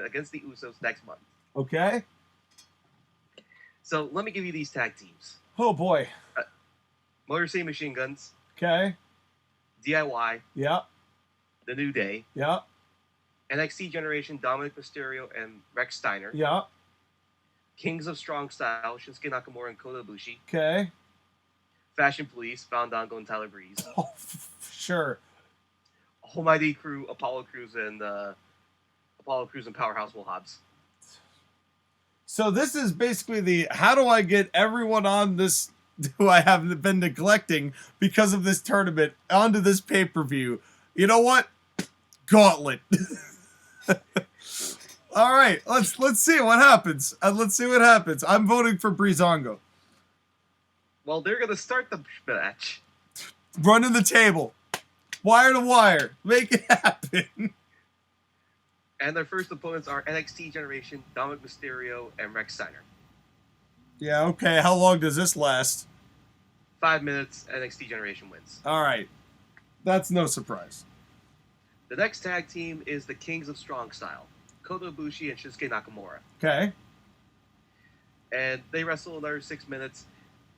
against the Usos next month. Okay. So let me give you these tag teams. Oh boy. Motor City Machine Guns. Okay. DIY. Yeah. The New Day. Yeah. NXT Generation, Dominik Mysterio and Rex Steiner. Yeah. Kings of Strong Style, Shinsuke Nakamura and Kota Ibushi. Okay. Fashion Police, Fandango and Tyler Breeze. Oh, sure. Almighty Crew, Apollo Crews and Powerhouse Will Hobbs. So this is basically how do I get everyone on this who I have been neglecting because of this tournament onto this pay-per-view? You know what? Gauntlet. All right, let's see what happens. Let's see what happens. I'm voting for Breezango. Well, they're gonna start the match. Running the table, wire to wire, make it happen. And their first opponents are NXT Generation, Dominik Mysterio, and Rex Steiner. Yeah, okay. How long does this last? 5 minutes, NXT Generation wins. All right, that's no surprise. The next tag team is the Kings of Strong Style, Kota Ibushi and Shinsuke Nakamura. Okay. And they wrestle another 6 minutes.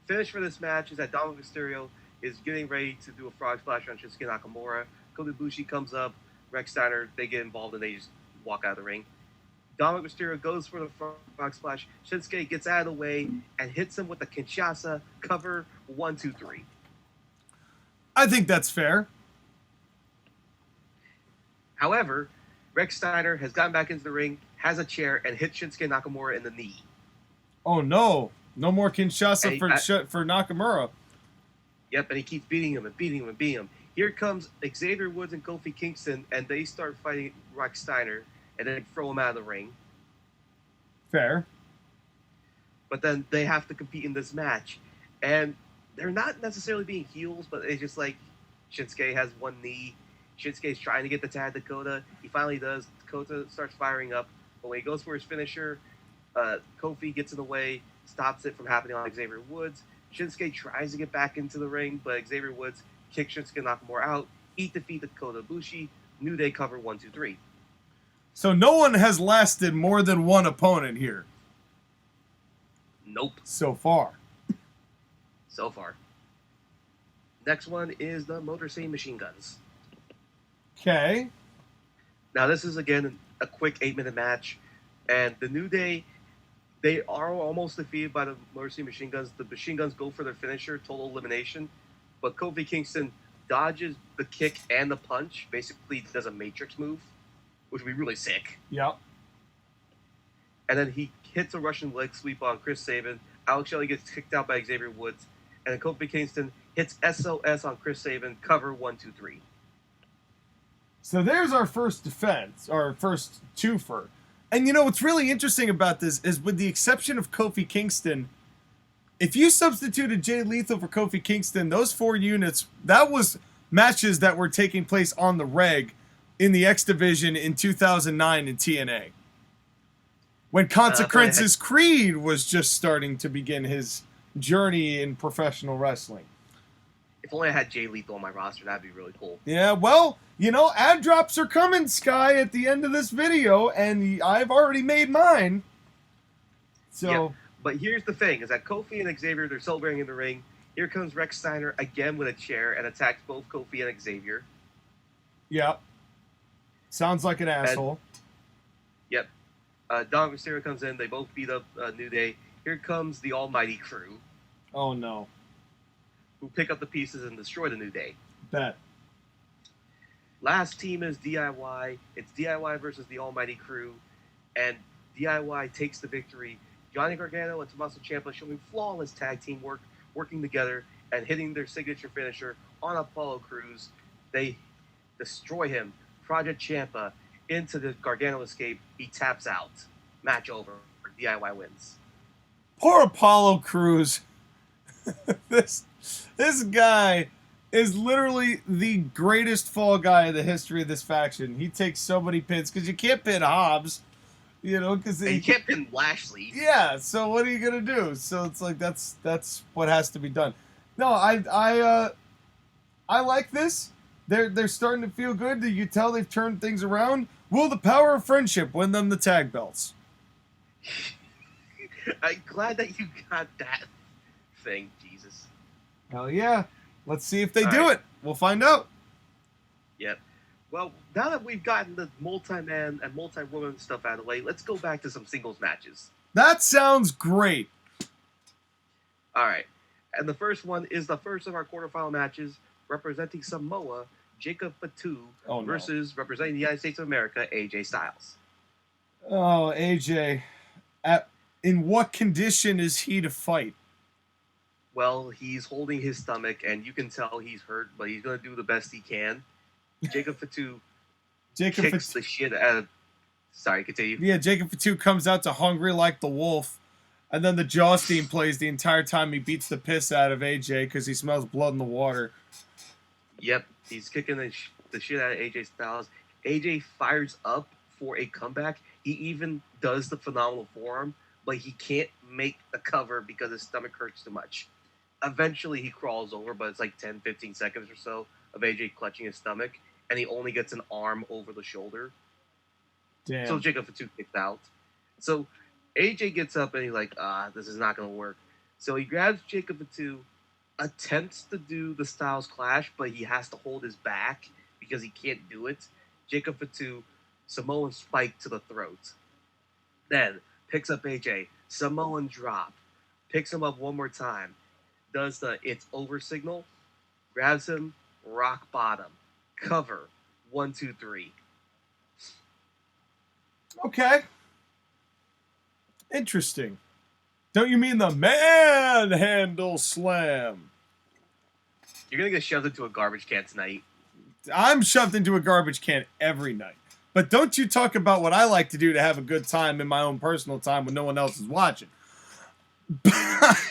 Finish for this match is that Dominik Mysterio is getting ready to do a frog splash on Shinsuke Nakamura. Kota Ibushi comes up, Rex Steiner, they get involved and they just walk out of the ring. Dominik Mysterio goes for the frog splash. Shinsuke gets out of the way and hits him with a Kinshasa cover 1, 2, 3. I think that's fair. However, Rex Steiner has gotten back into the ring, has a chair, and hit Shinsuke Nakamura in the knee. Oh no. No more Kinshasa for Nakamura. Yep, and he keeps beating him and beating him and beating him. Here comes Xavier Woods and Kofi Kingston, and they start fighting Rex Steiner, and then throw him out of the ring. Fair. But then they have to compete in this match. And they're not necessarily being heels, but it's just like Shinsuke has one knee. Shinsuke's trying to get the tag to Kota. He finally does. Kota starts firing up. But when he goes for his finisher, Kofi gets in the way, stops it from happening on Xavier Woods. Shinsuke tries to get back into the ring, but Xavier Woods kicks Shinsuke Nakamura out. He defeated Kota Ibushi. New Day cover 1, 2, 3. So no one has lasted more than one opponent here. Nope. So far. Next one is the Motor City Machine Guns. Okay. Now this is again a quick 8-minute match, and the New Day, they are almost defeated by the Motor City Machine Guns. The Machine Guns go for their finisher, total elimination, but Kofi Kingston dodges the kick and the punch, basically does a Matrix move, which would be really sick. Yep. And then he hits a Russian leg sweep on Chris Sabin. Alex Shelley gets kicked out by Xavier Woods, and then Kofi Kingston hits SOS on Chris Sabin, cover 1, 2, 3. So there's our first defense, our first twofer. And you know what's really interesting about this is, with the exception of Kofi Kingston, if you substituted Jay Lethal for Kofi Kingston, those 4 units, that was matches that were taking place on the reg in the X Division in 2009 in TNA. When Consequences Creed was just starting to begin his journey in professional wrestling. If only I had Jay Lethal on my roster, that'd be really cool. Yeah, well, you know, ad drops are coming, Sky, at the end of this video, and I've already made mine. So, yeah, but here's the thing, is that Kofi and Xavier, they're celebrating in the ring. Here comes Rex Steiner again with a chair and attacks both Kofi and Xavier. Yep. Sounds like an asshole. Yep. Dominik Mysterio comes in. They both beat up New Day. Here comes the Almighty Crew. Oh no. who pick up the pieces and destroy the New Day. Bet. Last team is DIY. It's DIY versus the Almighty Crew, and DIY takes the victory. Johnny Gargano and Tommaso Ciampa showing flawless tag team work, working together and hitting their signature finisher on Apollo Crews. They destroy him. Project Ciampa into the Gargano escape. He taps out. Match over. DIY wins. Poor Apollo Crews. this guy is literally the greatest fall guy in the history of this faction. He takes so many pins because you can't pin Hobbs, you know, because you can't pin Lashley. Yeah, so what are you gonna do? So it's like that's what has to be done. No, I like this. They're starting to feel good. You can tell they've turned things around. Will the power of friendship win them the tag belts? I'm glad that you got that thing, Jesus. Hell yeah. Let's see if they do it. We'll find out. Yep. Well, now that we've gotten the multi-man and multi-woman stuff out of the way, let's go back to some singles matches. That sounds great. All right. And the first one is the first of our quarterfinal matches, representing Samoa, Jacob Fatu versus representing the United States of America, AJ Styles. Oh, AJ. In what condition is he to fight? Well, he's holding his stomach, and you can tell he's hurt, but he's going to do the best he can. Jacob Fatu kicks the shit out of... Sorry, continue. Yeah, Jacob Fatu comes out to Hungry Like the Wolf, and then the Jaws theme plays the entire time he beats the piss out of AJ because he smells blood in the water. Yep, he's kicking the shit out of AJ Styles. AJ fires up for a comeback. He even does the phenomenal forearm, but he can't make the cover because his stomach hurts too much. Eventually, he crawls over, but it's like 10, 15 seconds or so of AJ clutching his stomach, and he only gets an arm over the shoulder. Damn. So Jacob Fatu kicked out. So AJ gets up, and he's like, this is not going to work. So he grabs Jacob Fatu, attempts to do the Styles Clash, but he has to hold his back because he can't do it. Jacob Fatu, Samoan spike to the throat. Then picks up AJ, Samoan drop, picks him up one more time, does the it's over signal, grabs him, rock bottom, cover, 1, 2, 3. Okay. Interesting. Don't you mean the manhandle slam? You're going to get shoved into a garbage can tonight. I'm shoved into a garbage can every night. But don't you talk about what I like to do to have a good time in my own personal time when no one else is watching.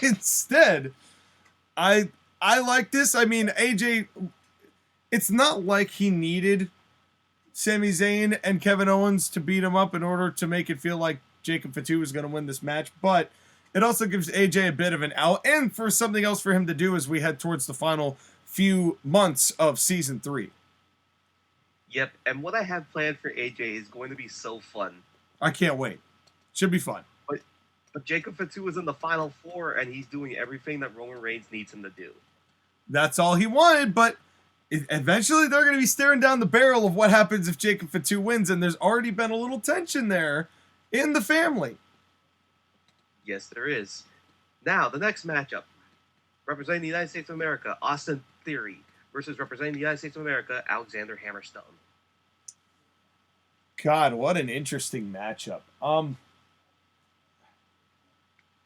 Instead, I like this. I mean, AJ, it's not like he needed Sami Zayn and Kevin Owens to beat him up in order to make it feel like Jacob Fatu was going to win this match, but it also gives AJ a bit of an out and for something else for him to do as we head towards the final few months of Season 3. Yep, and what I have planned for AJ is going to be so fun. I can't wait. Should be fun. But Jacob Fatu is in the Final Four, and he's doing everything that Roman Reigns needs him to do. That's all he wanted, but eventually they're going to be staring down the barrel of what happens if Jacob Fatu wins, and there's already been a little tension there in the family. Yes, there is. Now, the next matchup. Representing the United States of America, Austin Theory versus representing the United States of America, Alexander Hammerstone. God, what an interesting matchup.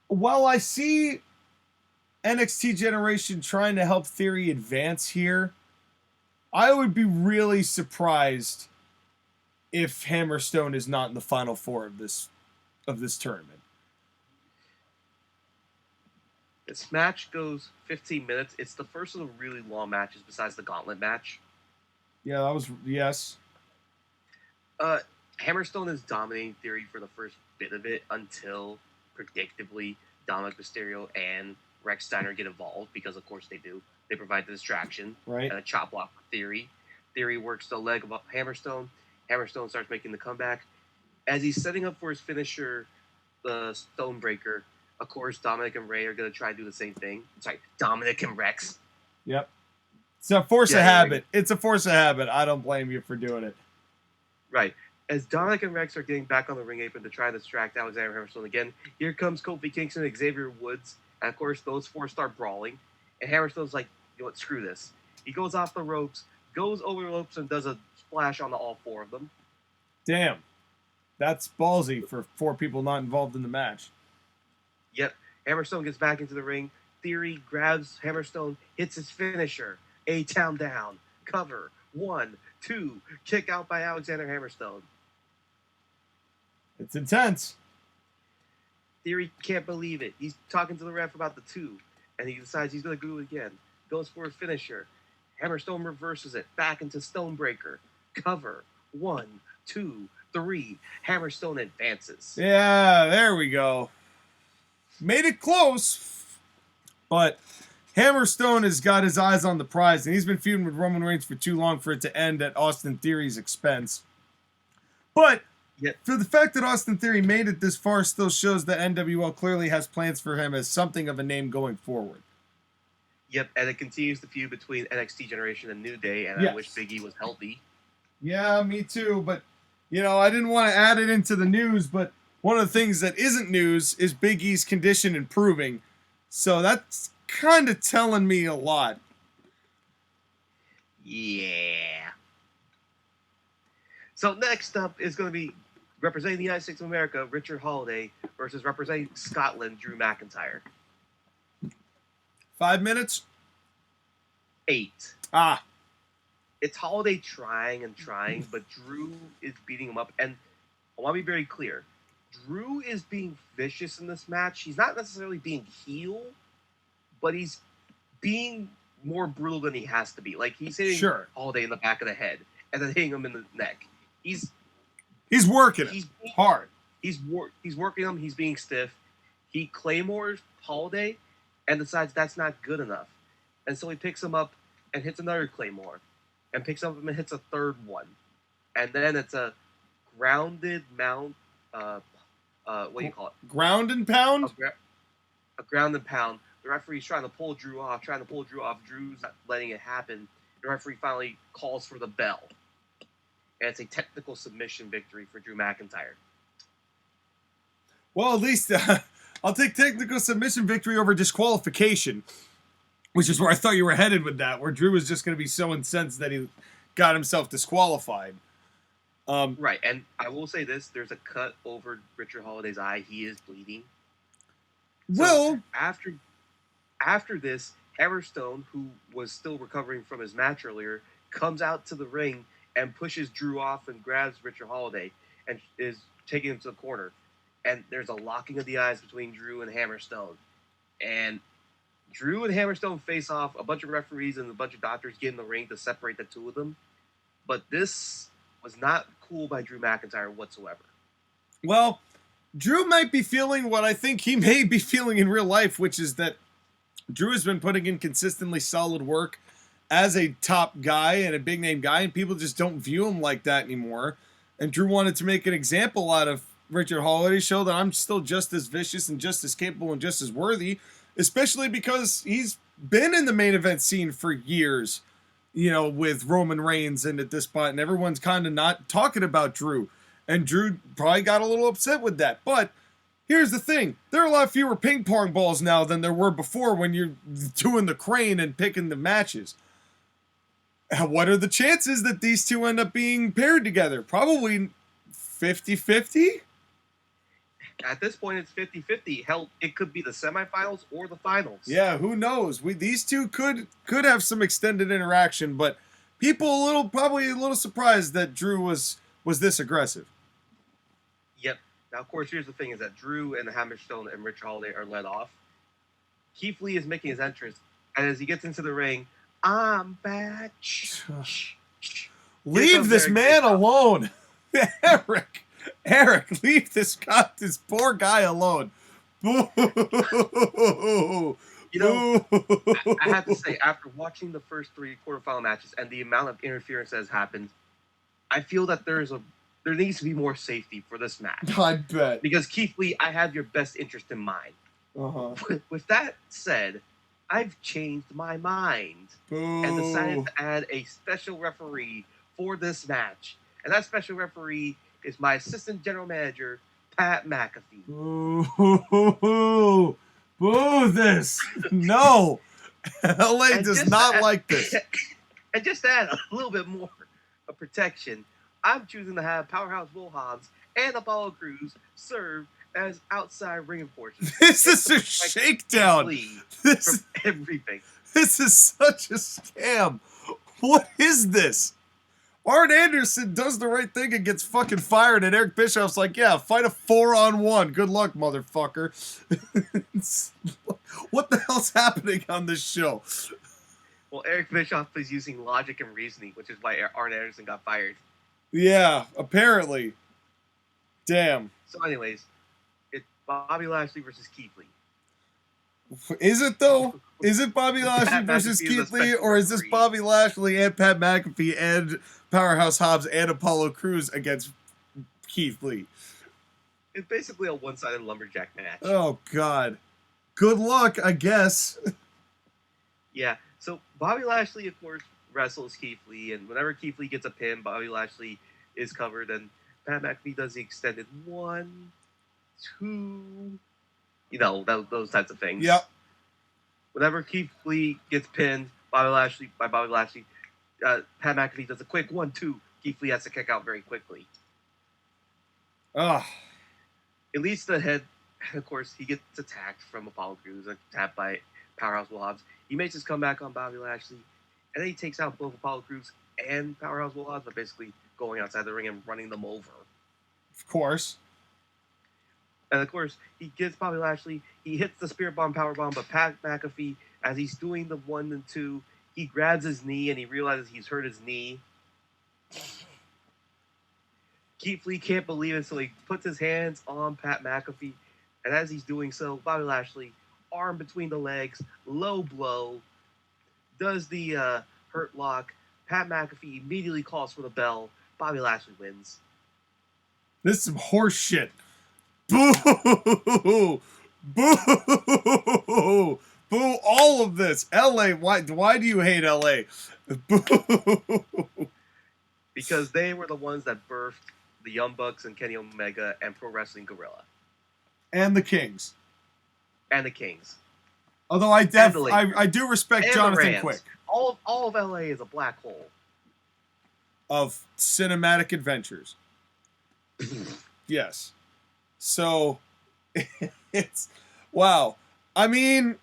While I see NXT Generation trying to help Theory advance here, I would be really surprised if Hammerstone is not in the Final Four of this tournament. This match goes 15 minutes. It's the first of the really long matches besides the gauntlet match. Yeah, that was, yes. Hammerstone is dominating Theory for the first bit of it until, predictably, Dominik, Mysterio, and Rex Steiner get involved, because of course they do. They provide the distraction right, and a chop block for Theory. Theory works the leg of Hammerstone. Hammerstone starts making the comeback. As he's setting up for his finisher, the Stonebreaker, of course, Dominik and Rhea are going to try to do the same thing. Sorry, Dominik and Rex. Yep. It's a force of habit. It's a force of habit. I don't blame you for doing it. Right. As Dominik and Rex are getting back on the ring apron to try to distract Alexander Hammerstone again, here comes Kofi Kingston and Xavier Woods. And of course, those four start brawling. And Hammerstone's like, you know what, screw this. He goes off the ropes, goes over the ropes, and does a splash on all four of them. Damn. That's ballsy for 4 people not involved in the match. Yep. Hammerstone gets back into the ring. Theory grabs Hammerstone, hits his finisher. A-Town down. Cover. 1, 2. Kick out by Alexander Hammerstone. It's intense. Theory can't believe it. He's talking to the ref about the 2, and he decides he's going to do it again. Goes for a finisher. Hammerstone reverses it back into Stonebreaker. Cover. 1, 2, 3. Hammerstone advances. Yeah, there we go. Made it close, but Hammerstone has got his eyes on the prize, and he's been feuding with Roman Reigns for too long for it to end at Austin Theory's expense. But for the fact that Austin Theory made it this far still shows that NWL clearly has plans for him as something of a name going forward. Yep, and it continues the feud between NXT Generation and New Day, and I wish Big E was healthy. Yeah, me too, but, I didn't want to add it into the news, but one of the things that isn't news is Big E's condition improving, so that's kind of telling me a lot. Yeah. So next up is going to be representing the United States of America, Richard Holiday, versus representing Scotland, Drew McIntyre. 5 minutes? 8. It's Holiday trying, but Drew is beating him up. And I want to be very clear. Drew is being vicious in this match. He's not necessarily being heel, but he's being more brutal than he has to be. Like, he's hitting Holiday in the back of the head and then hitting him in the neck. He's working him hard. He's working him. He's being stiff. He claymores Holiday and decides that's not good enough. And so he picks him up and hits another claymore and picks him up and hits a third one. And then it's a grounded mount. What do you call it? Ground and pound? A ground and pound. The referee's trying to pull Drew off. Drew's not letting it happen. The referee finally calls for the bell. And it's a technical submission victory for Drew McIntyre. Well, at least I'll take technical submission victory over disqualification, which is where I thought you were headed with that, where Drew was just going to be so incensed that he got himself disqualified. Right, and I will say this, there's a cut over Richard Holiday's eye. He is bleeding. So after this, Hammerstone, who was still recovering from his match earlier, comes out to the ring and pushes Drew off and grabs Richard Holiday and is taking him to the corner. And there's a locking of the eyes between Drew and Hammerstone. And Drew and Hammerstone face off. A bunch of referees and a bunch of doctors get in the ring to separate the two of them. But this was not cool by Drew McIntyre whatsoever. Well, Drew might be feeling what I think he may be feeling in real life, which is that Drew has been putting in consistently solid work as a top guy and a big name guy, and people just don't view him like that anymore. And Drew wanted to make an example out of Richard Holiday, show that I'm still just as vicious and just as capable and just as worthy, especially because he's been in the main event scene for years, with Roman Reigns and at this point, and everyone's kind of not talking about Drew. And Drew probably got a little upset with that. But here's the thing. There are a lot fewer ping pong balls now than there were before when you're doing the crane and picking the matches. What are the chances that these two end up being paired together? Probably 50-50? At this point, it's 50-50. Hell, it could be the semifinals or the finals. Yeah, who knows? These two could have some extended interaction, but people probably a little surprised that Drew was this aggressive. Yep. Now, of course, here's the thing: is that Drew and Hammerstone and Rich Holiday are led off. Keith Lee is making his entrance, and as he gets into the ring, I'm back. Leave this man alone, Eric, leave this poor guy alone. I have to say, after watching the first 3 quarterfinal matches and the amount of interference that has happened, I feel that there needs to be more safety for this match. I bet. Because Keith Lee, I have your best interest in mind. With that said, I've changed my mind and decided to add a special referee for this match. And that special referee is my assistant general manager, Pat McAfee. Boo. Boo this. No. LA And does just not to add- like this. And just to add a little bit more of protection, I'm choosing to have Powerhouse Bull Hobbs and Apollo Crews serve as outside ring enforcers. This is a Protect shakedown. Lee This, from everything. this is such a scam. What is this? Arn Anderson does the right thing and gets fucking fired, and Eric Bischoff's like, yeah, fight a 4-on-1. Good luck, motherfucker. What the hell's happening on this show? Well, Eric Bischoff is using logic and reasoning, which is why Arn Anderson got fired. Yeah, apparently. Damn. So anyways, it's Bobby Lashley versus Keith Lee. Is it though? Is it Bobby Lashley Pat versus McAfee is Keith the Lee, special or is this referee. Bobby Lashley and Pat McAfee and Powerhouse Hobbs and Apollo Crews against Keith Lee? It's basically a one-sided lumberjack match. Oh God. Good luck, I guess. Yeah, so Bobby Lashley, of course, wrestles Keith Lee, and whenever Keith Lee gets a pin, Bobby Lashley is covered, and Pat McAfee does the extended 1, 2, those types of things. Yep. Whenever Keith Lee gets pinned, Bobby Lashley, Pat McAfee does a quick 1, 2. Keith Lee has to kick out very quickly. Ah. It leads to the head. Of course, he gets attacked from Apollo Crews and tapped by Powerhouse Will Hobbs. He makes his comeback on Bobby Lashley, and then he takes out both Apollo Crews and Powerhouse Will Hobbs by basically going outside the ring and running them over. Of course. And of course, he gets Bobby Lashley. He hits the Spirit Bomb, Power Bomb, but Pat McAfee, as he's doing the 1 and 2, he grabs his knee and he realizes he's hurt his knee. Keith Lee can't believe it, so he puts his hands on Pat McAfee. And as he's doing so, Bobby Lashley, arm between the legs, low blow, does the hurt lock. Pat McAfee immediately calls for the bell. Bobby Lashley wins. This is some horse shit. Boo! Boo! Boo all of this. LA, why do you hate LA? Boo! Because they were the ones that birthed the Young Bucks and Kenny Omega and Pro Wrestling Guerrilla. And the Kings. And the Kings. Although I do respect And the Jonathan Rams. Quick. All of LA is a black hole. Of cinematic adventures. Yes. So, it's... Wow. I mean,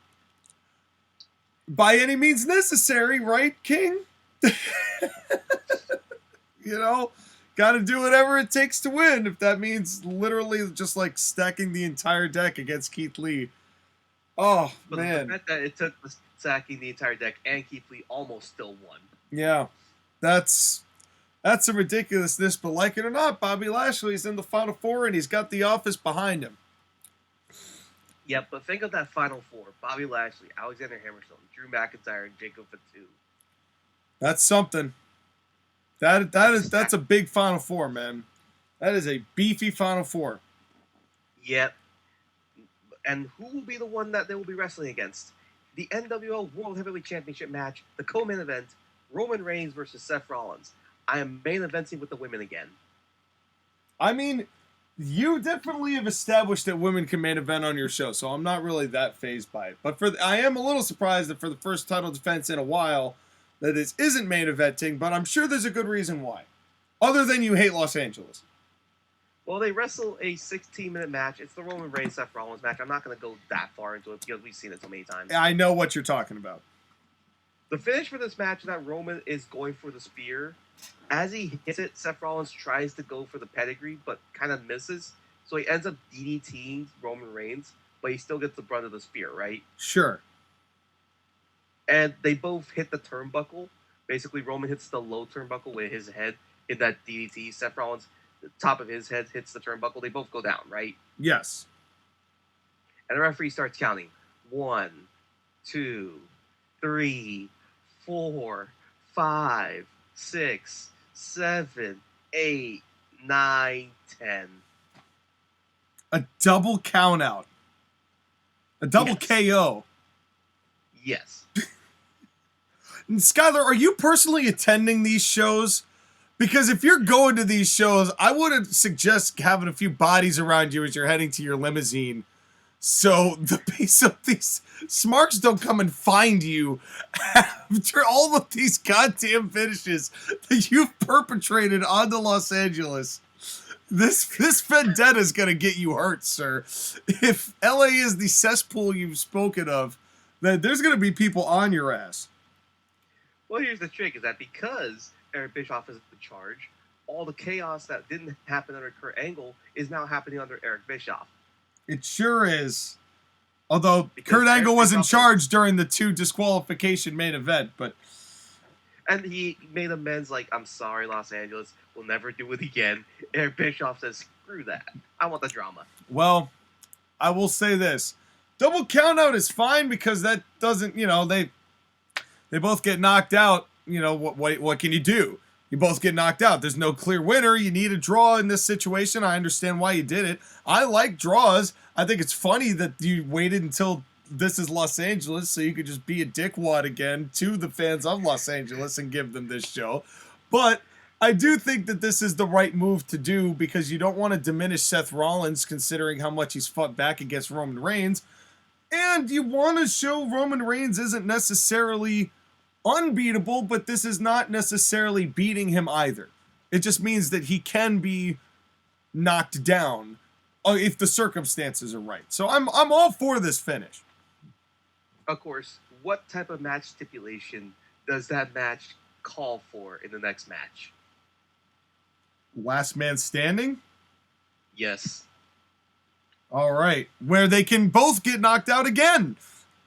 by any means necessary, right, King? You know? Got to do whatever it takes to win, if that means literally just like stacking the entire deck against Keith Lee. Oh, But man. the fact that it took sacking the entire deck and Keith Lee almost still won. Yeah. That's a ridiculousness, but like it or not, Bobby Lashley's in the Final Four and he's got the office behind him. Yeah, but think of that Final Four. Bobby Lashley, Alexander Hammerstone, Drew McIntyre, and Jacob Fatu. That's something. That's a big Final Four, man. That is a beefy Final Four. Yep. And who will be the one that they will be wrestling against? The NWL World Heavyweight Championship match, the co-main event, Roman Reigns versus Seth Rollins. I am main eventing with the women again. I mean, you definitely have established that women can main event on your show, so I'm not really that fazed by it. But I am a little surprised that for the first title defense in a while, that this isn't main eventing, but I'm sure there's a good reason why. Other than you hate Los Angeles. Well, they wrestle a 16-minute match. It's the Roman Reigns Seth Rollins match. I'm not going to go that far into it because we've seen it so many times. I know what you're talking about. The finish for this match is that Roman is going for the spear. As he hits it, Seth Rollins tries to go for the pedigree, but kind of misses. So he ends up DDTing Roman Reigns, but he still gets the brunt of the spear, right? Sure. And they both hit the turnbuckle. Basically, Roman hits the low turnbuckle with his head in that DDT. Seth Rollins, the top of his head hits the turnbuckle. They both go down, right? Yes. And the referee starts counting. 1, 2, 3, 4, 5, 6, 7, 8, 9, 10. A double count out. A double Yes. KO. Yes. And Skyler, are you personally attending these shows? Because if you're going to these shows, I would suggest having a few bodies around you as you're heading to your limousine So these smarks don't come and find you after all of these goddamn finishes that you've perpetrated onto Los Angeles. This vendetta is gonna get you hurt, sir. If LA is the cesspool you've spoken of, then there's gonna be people on your ass. Well, here's the trick: is that because Eric Bischoff is in charge, all the chaos that didn't happen under Kurt Angle is now happening under Eric Bischoff. It sure is. Although Because Kurt Angle Eric was in Bischoff charge during the 2 disqualification main event, but and he made amends like, "I'm sorry, Los Angeles. We'll never do it again." Eric Bischoff says, "Screw that. I want the drama." well, I will say this. Double countout is fine because that doesn't, they both get knocked out. What can you do? You both get knocked out. There's no clear winner. You need a draw in this situation. I understand why you did it. I like draws. I think it's funny that you waited until this is Los Angeles so you could just be a dickwad again to the fans of Los Angeles and give them this show. But I do think that this is the right move to do because you don't want to diminish Seth Rollins considering how much he's fought back against Roman Reigns. And you want to show Roman Reigns isn't necessarily unbeatable, but this is not necessarily beating him either. It just means that he can be knocked down if the circumstances are right. So I'm all for this finish. Of course, what type of match stipulation does that match call for in the next match? Last man standing? Yes. All right. Where they can both get knocked out again.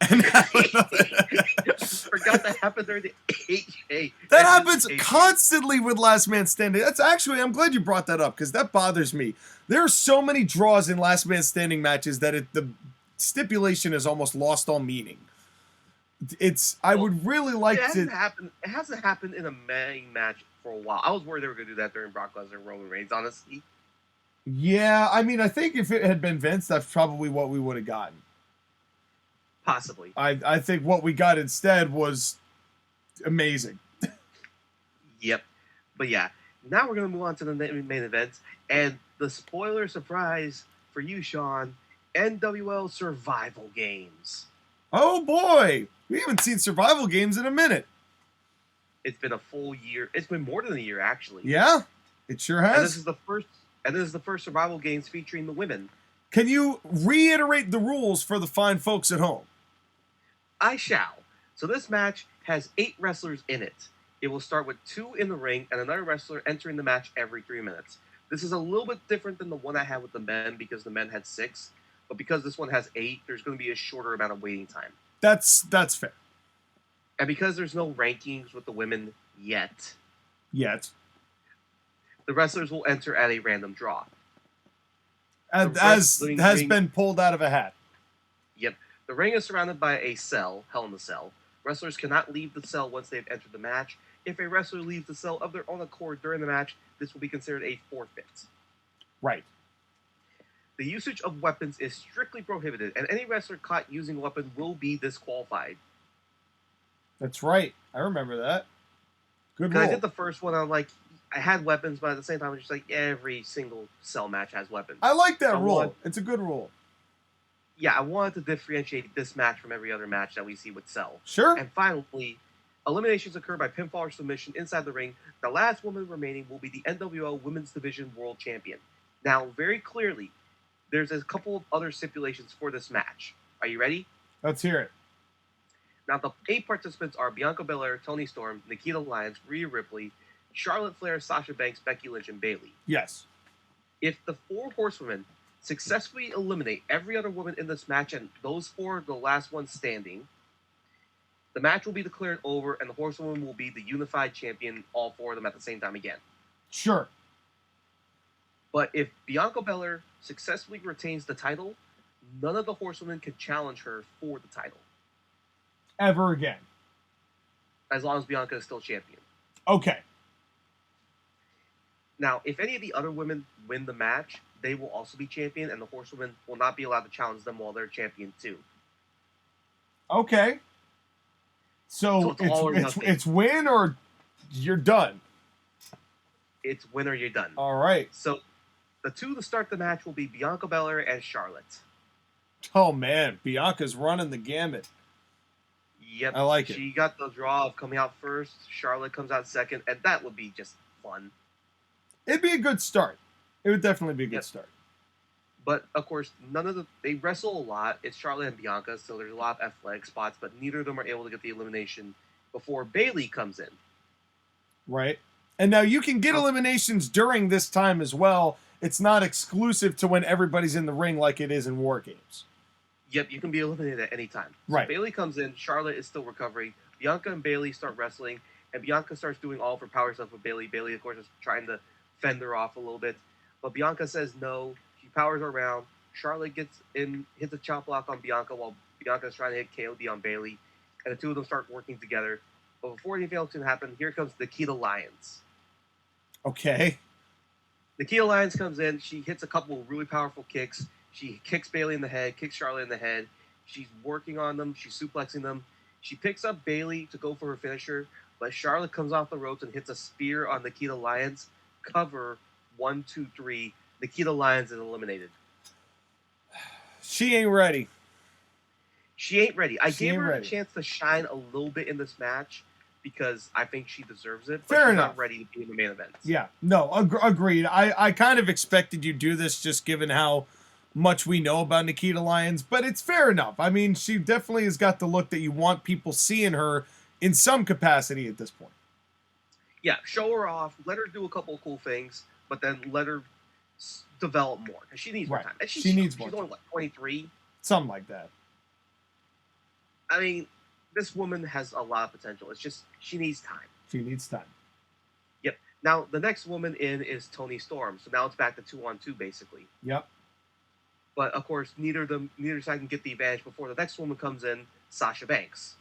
And Forgot that happened during the AJ. That happens constantly with Last Man Standing. That's actually, I'm glad you brought that up because that bothers me. There are so many draws in Last Man Standing matches that the stipulation has almost lost all meaning. I would really like to. It hasn't happened in a main match for a while. I was worried they were going to do that during Brock Lesnar and Roman Reigns, honestly. Yeah, I mean, I think if it had been Vince, that's probably what we would have gotten. Possibly. I think what we got instead was amazing. Yep. But yeah, now we're going to move on to the main event. And the spoiler surprise for you, Sean, NWL Survival Games. Oh boy! We haven't seen Survival Games in a minute. It's been a full year. It's been more than a year, actually. Yeah, it sure has. And this is the first Survival Games featuring the women. Can you reiterate the rules for the fine folks at home? I shall. So this match has 8 wrestlers in it. It will start with 2 in the ring and another wrestler entering the match every 3 minutes. This is a little bit different than the one I had with the men because the men had 6. But because this one has 8, there's going to be a shorter amount of waiting time. That's fair. And because there's no rankings with the women yet, the wrestlers will enter at a random draw. As has been pulled out of a hat. Yep. The ring is surrounded by a cell, Hell in a Cell. Wrestlers cannot leave the cell once they've entered the match. If a wrestler leaves the cell of their own accord during the match, this will be considered a forfeit. Right. The usage of weapons is strictly prohibited, and any wrestler caught using a weapon will be disqualified. That's right. I remember that. Good rule. I did the first one, I had weapons, but at the same time, I'm just like, every single cell match has weapons. I like that rule. It's a good rule. Yeah, I wanted to differentiate this match from every other match that we see with Cell. Sure. And finally, eliminations occur by pinfall or submission inside the ring. The last woman remaining will be the NWL Women's Division World Champion. Now, very clearly, there's a couple of other stipulations for this match. Are you ready? Let's hear it. Now, the 8 participants are Bianca Belair, Toni Storm, Nikita Lyons, Rhea Ripley, Charlotte Flair, Sasha Banks, Becky Lynch, and Bayley. Yes. If the 4 horsewomen successfully eliminate every other woman in this match and those 4 are the last ones standing, the match will be declared over and the horsewoman will be the unified champion, all 4 of them at the same time again. Sure. But if Bianca Belair successfully retains the title, none of the horsewomen can challenge her for the title. Ever again. As long as Bianca is still champion. Okay. Now, if any of the other women win the match, they will also be champion, and the horsewomen will not be allowed to challenge them while they're champion too. Okay. So it's win or you're done. It's win or you're done. All right. So the 2 to start the match will be Bianca Belair and Charlotte. Oh, man. Bianca's running the gamut. Yep. I like it. She got the draw of coming out first. Charlotte comes out second, and that would be just fun. It'd be a good start. It would definitely be a good start. But, of course, they wrestle a lot. It's Charlotte and Bianca, so there's a lot of athletic spots, but neither of them are able to get the elimination before Bayley comes in. Right. And now you can get eliminations during this time as well. It's not exclusive to when everybody's in the ring like it is in War Games. Yep, you can be eliminated at any time. So right. Bayley comes in. Charlotte is still recovering. Bianca and Bayley start wrestling, and Bianca starts doing all of her power stuff with Bayley. Bayley, of course, is trying to fend her off a little bit. But Bianca says no. She powers around. Charlotte gets in, hits a chop block on Bianca while Bianca is trying to hit KOD on Bayley. And the two of them start working together. But before anything else can happen, here comes Nikita Lyons. Okay. Nikita Lyons comes in. She hits a couple of really powerful kicks. She kicks Bayley in the head, kicks Charlotte in the head. She's working on them. She's suplexing them. She picks up Bayley to go for her finisher, but Charlotte comes off the ropes and hits a spear on Nikita Lyons. Cover 1, 2, 3. Nikita Lyons is eliminated. She ain't ready. She ain't ready. I gave her a chance to shine a little bit in this match because I think she deserves it. But Fair she's enough. Not ready to be in the main event. Yeah. No, agreed. I kind of expected you to do this just given how much we know about Nikita Lyons, but it's fair enough. I mean, she definitely has got the look that you want people seeing her in some capacity at this point. Yeah, show her off, let her do a couple of cool things, but then let her develop more because she needs more time. And she needs more. She's only, 23? Something like that. I mean, this woman has a lot of potential. It's just she needs time. She needs time. Yep. Now, the next woman in is Toni Storm. So now it's back to 2-on-2, basically. Yep. But, of course, neither side can get the advantage before the next woman comes in, Sasha Banks.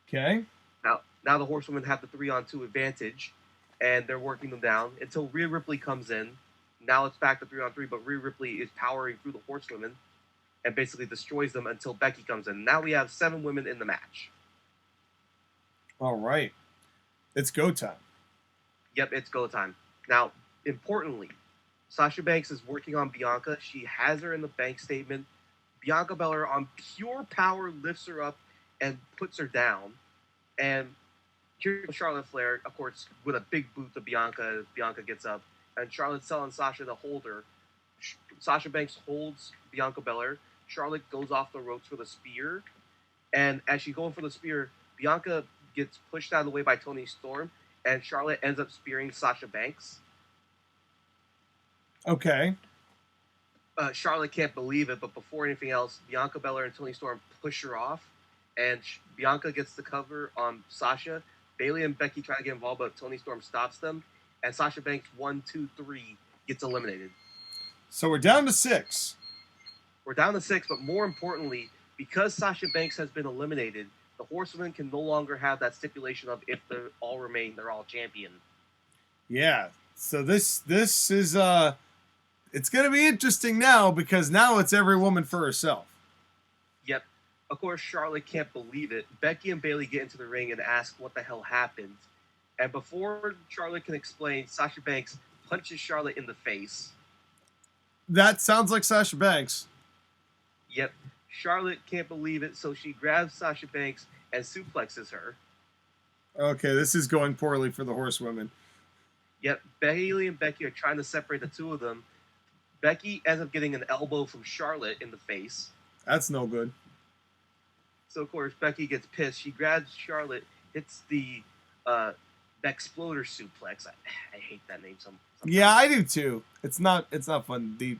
Okay. Now the horsewomen have the 3-on-2 advantage, and they're working them down until Rhea Ripley comes in. Now it's back to 3-on-3, but Rhea Ripley is powering through the horsewomen and basically destroys them until Becky comes in. Now we have 7 women in the match. All right. It's go time. Yep, it's go time. Now, importantly, Sasha Banks is working on Bianca. She has her in the bank statement. Bianca Belair, on pure power, lifts her up and puts her down. And here's Charlotte Flair, of course, with a big boot to Bianca as Bianca gets up. And Charlotte's telling Sasha to hold her. Sasha Banks holds Bianca Belair. Charlotte goes off the ropes for the spear. And as she's going for the spear, Bianca gets pushed out of the way by Toni Storm. And Charlotte ends up spearing Sasha Banks. Okay. Charlotte can't believe it, but before anything else, Bianca Belair and Toni Storm push her off. And Bianca gets the cover on Sasha. Bayley and Becky try to get involved, but Toni Storm stops them. And Sasha Banks, 1, 2, 3, gets eliminated. So we're down to 6. We're down to 6, but more importantly, because Sasha Banks has been eliminated, the Horsewomen can no longer have that stipulation of if they all remain, they're all champion. Yeah. So this is it's going to be interesting now because now it's every woman for herself. Yep. Of course, Charlotte can't believe it. Becky and Bayley get into the ring and ask what the hell happened. And before Charlotte can explain, Sasha Banks punches Charlotte in the face. That sounds like Sasha Banks. Yep. Charlotte can't believe it, so she grabs Sasha Banks and suplexes her. Okay, this is going poorly for the horsewomen. Yep. Bayley and Becky are trying to separate the two of them. Becky ends up getting an elbow from Charlotte in the face. That's no good. So, of course, Becky gets pissed. She grabs Charlotte, hits the Exploder suplex. I hate that name sometimes. Yeah, I do too. It's not fun. The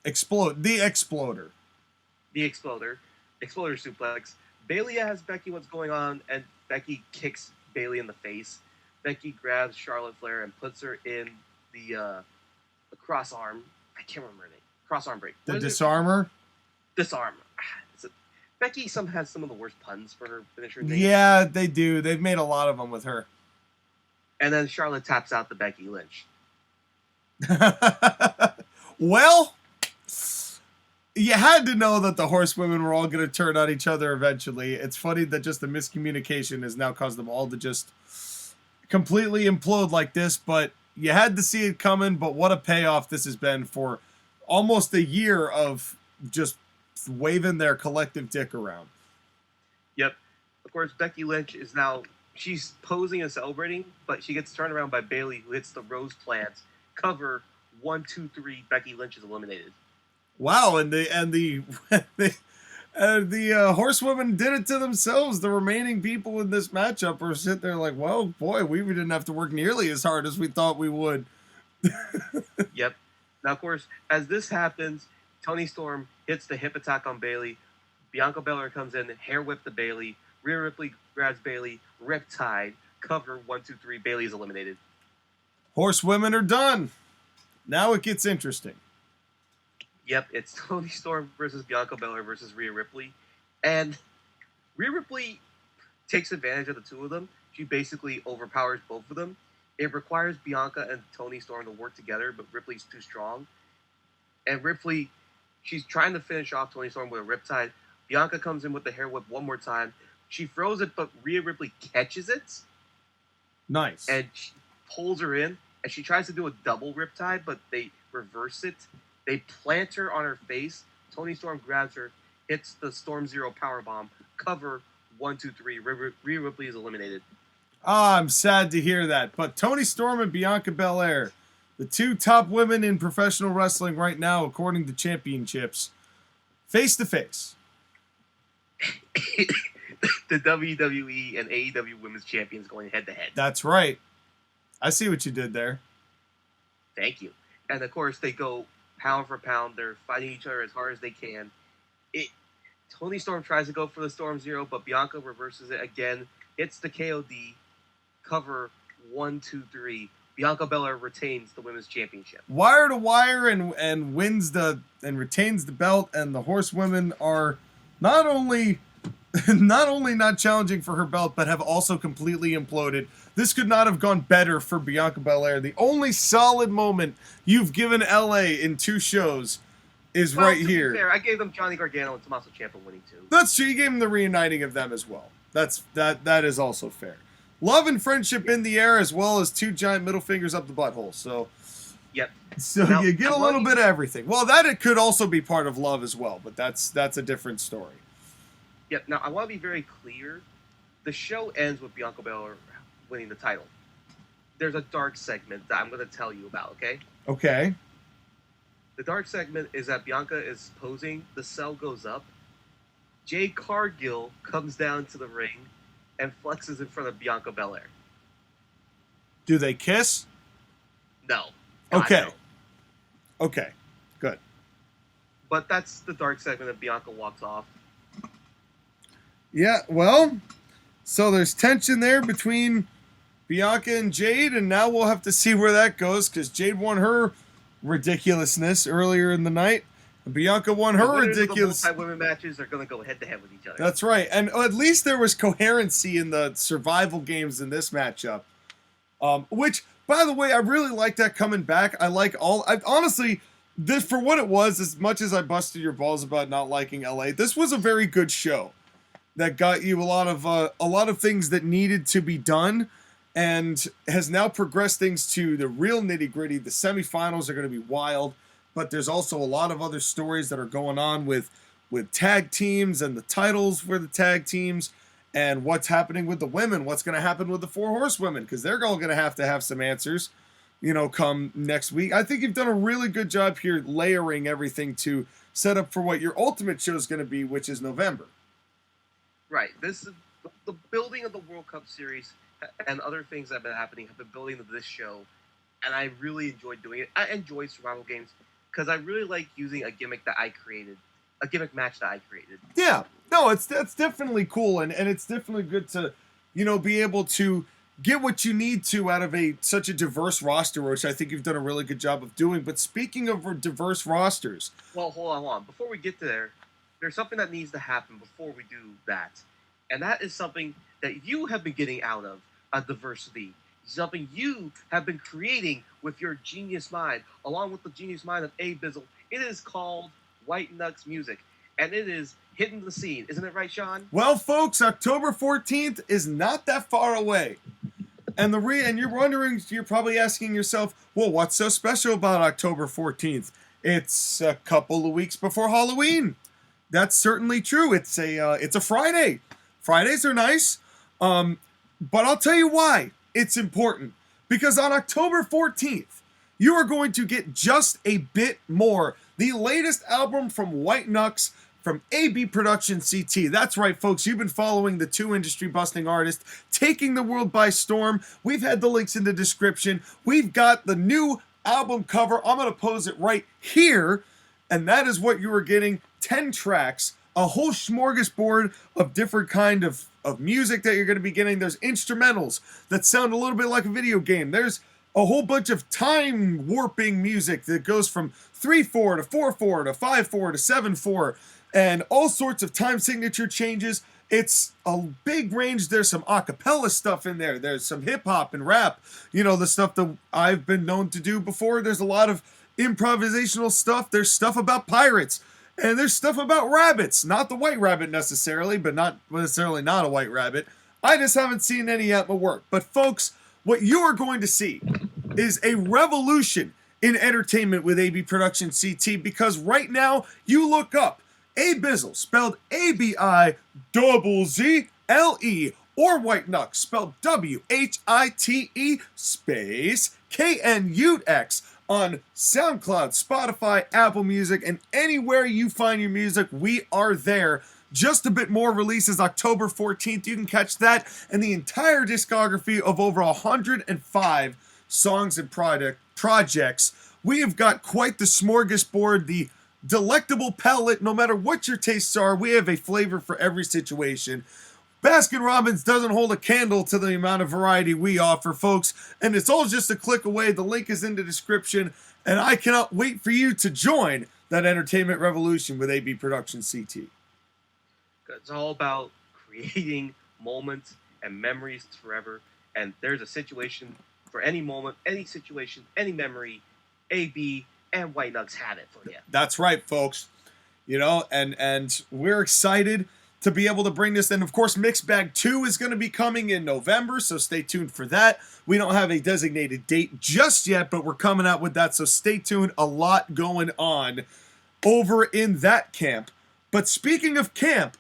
Exploder. The Exploder suplex. Bayley asks Becky what's going on, and Becky kicks Bayley in the face. Becky grabs Charlotte Flair and puts her in the cross arm. I can't remember her name. Cross arm break. The disarmer? Disarm. Becky has some of the worst puns for her finisher name. Yeah, they do. They've made a lot of them with her. And then Charlotte taps out the Becky Lynch. Well, you had to know that the horsewomen were all going to turn on each other eventually. It's funny that just the miscommunication has now caused them all to just completely implode like this, but you had to see it coming. But what a payoff this has been for almost a year of just waving their collective dick around. Yep. Of course, Becky Lynch is now, she's posing and celebrating, but she gets turned around by Bayley, who hits the rose plant. Cover 1, 2, 3. Becky Lynch is eliminated. Wow, and the horsewomen did it to themselves. The remaining people in this matchup are sitting there like, well, boy, we didn't have to work nearly as hard as we thought we would. Yep. Now, of course, as this happens, Toni Storm hits the hip attack on Bayley. Bianca Belair comes in, hair whip to Bayley. Rhea Ripley grabs Bayley, riptide, cover 1, 2, 3. Bayley is eliminated. Horsewomen are done. Now it gets interesting. Yep, it's Toni Storm versus Bianca Belair versus Rhea Ripley. And Rhea Ripley takes advantage of the two of them. She basically overpowers both of them. It requires Bianca and Toni Storm to work together, but Ripley's too strong. And Ripley, she's trying to finish off Toni Storm with a riptide. Bianca comes in with the hair whip one more time. She throws it, but Rhea Ripley catches it. Nice. And she pulls her in, and she tries to do a double riptide, but they reverse it. They plant her on her face. Toni Storm grabs her, hits the Storm Zero powerbomb. Cover 1, 2, 3. Rhea Ripley is eliminated. Ah, I'm sad to hear that. But Toni Storm and Bianca Belair, the two top women in professional wrestling right now, according to championships, face to face. The WWE and AEW Women's Champions going head to head. That's right. I see what you did there. Thank you. And of course, they go pound for pound. They're fighting each other as hard as they can. Toni Storm tries to go for the Storm Zero, but Bianca reverses it again. Hits the KOD. Cover 1, 2, 3. Bianca Belair retains the Women's Championship. Wire to wire and wins and retains the belt, and the horsewomen are not only not challenging for her belt, but have also completely imploded. This could not have gone better for Bianca Belair. The only solid moment you've given LA in 2 shows is right here. Fair, I gave them Johnny Gargano and Tommaso Ciampa winning too. That's true. You gave them the reuniting of them as well. That is also fair. Love and friendship in the air, as well as 2 giant middle fingers up the butthole. So, yep. So now, you get a little bit of everything. Well, that it could also be part of love as well, but that's a different story. Yep. Now I want to be very clear. The show ends with Bianca Belair winning the title. There's a dark segment that I'm going to tell you about. Okay. Okay. The dark segment is that Bianca is posing. The cell goes up. Jade Cargill comes down to the ring and flexes in front of Bianca Belair. Do they kiss? No. Okay. No. Okay. Good. But that's the dark segment that Bianca walks off. Yeah, well, so there's tension there between Bianca and Jade, and now we'll have to see where that goes, because Jade won her ridiculousness earlier in the night, and Bianca won her ridiculous. The multi-women matches are going to go head-to-head with each other. That's right, and at least there was coherency in the survival games in this matchup, which, by the way, I really like that coming back. Honestly, this, for what it was, as much as I busted your balls about not liking LA, this was a very good show that got you a lot of things that needed to be done, and has now progressed things to the real nitty-gritty. The semifinals are going to be wild, but there's also a lot of other stories that are going on with tag teams and the titles for the tag teams, and what's happening with the women, what's going to happen with the 4 horsewomen, because they're all going to have some answers, come next week. I think you've done a really good job here layering everything to set up for what your ultimate show is going to be, which is November. Right. This is the building of the World Cup Series and other things that have been happening have been building to this show, and I really enjoyed doing it. I enjoy survival games because I really like using a gimmick that I created, a gimmick match that I created. Yeah. No, that's definitely cool, and it's definitely good to, be able to get what you need to out of such a diverse roster, which I think you've done a really good job of doing. But speaking of diverse rosters, well, hold on. Before we get there, there's something that needs to happen before we do that. And that is something that you have been getting out of a diversity. Something you have been creating with your genius mind, along with the genius mind of Abizzle. It is called White Knux Music. And it is hitting the scene. Isn't it right, Sean? Well, folks, October 14th is not that far away. And and you're probably asking yourself, well, what's so special about October 14th? It's a couple of weeks before Halloween. That's certainly true. It's a Friday. Fridays are nice. But I'll tell you why it's important. Because on October 14th, you are going to get just a bit more. The latest album from White Knux from AB Production CT. That's right, folks. You've been following the two industry-busting artists taking the world by storm. We've had the links in the description. We've got the new album cover. I'm going to pose it right here. And that is what you are getting. 10 tracks. A whole smorgasbord of different kind of music that you're going to be getting. There's instrumentals that sound a little bit like a video game. There's a whole bunch of time warping music that goes from 3/4 to 4/4 to 5/4 to 7/4 and all sorts of time signature changes. It's a big range. There's some a cappella stuff in there. There's some hip hop and rap. You know, the stuff that I've been known to do before. There's a lot of improvisational stuff. There's stuff about pirates. And there's stuff about rabbits. Not the white rabbit necessarily, but not necessarily not a white rabbit. I just haven't seen any at my work. But folks, what you are going to see is a revolution in entertainment with AB Production CT, because right now you look up Abizzle, spelled ABIZZLE, or White Knux, spelled WHITE space KNUX, on SoundCloud, Spotify, Apple Music, and anywhere you find your music, we are there. Just a bit more releases October 14th. You can catch that and the entire discography of over 105 songs and projects. We have got quite the smorgasbord, the delectable palette. No matter what your tastes are, we have a flavor for every situation. Baskin-Robbins doesn't hold a candle to the amount of variety we offer, folks, and it's all just a click away. The link is in the description, and I cannot wait for you to join that entertainment revolution with AB Production CT. It's all about creating moments and memories forever, and there's a situation for any moment, any situation, any memory. AB and White Knux have it for you. That's right, folks. You know, and we're excited to be able to bring this. And of course, Mixed Bag 2 is going to be coming in November, so stay tuned for that. We don't have a designated date just yet, but we're coming out with that, so stay tuned. A lot going on over in that camp. But speaking of camp,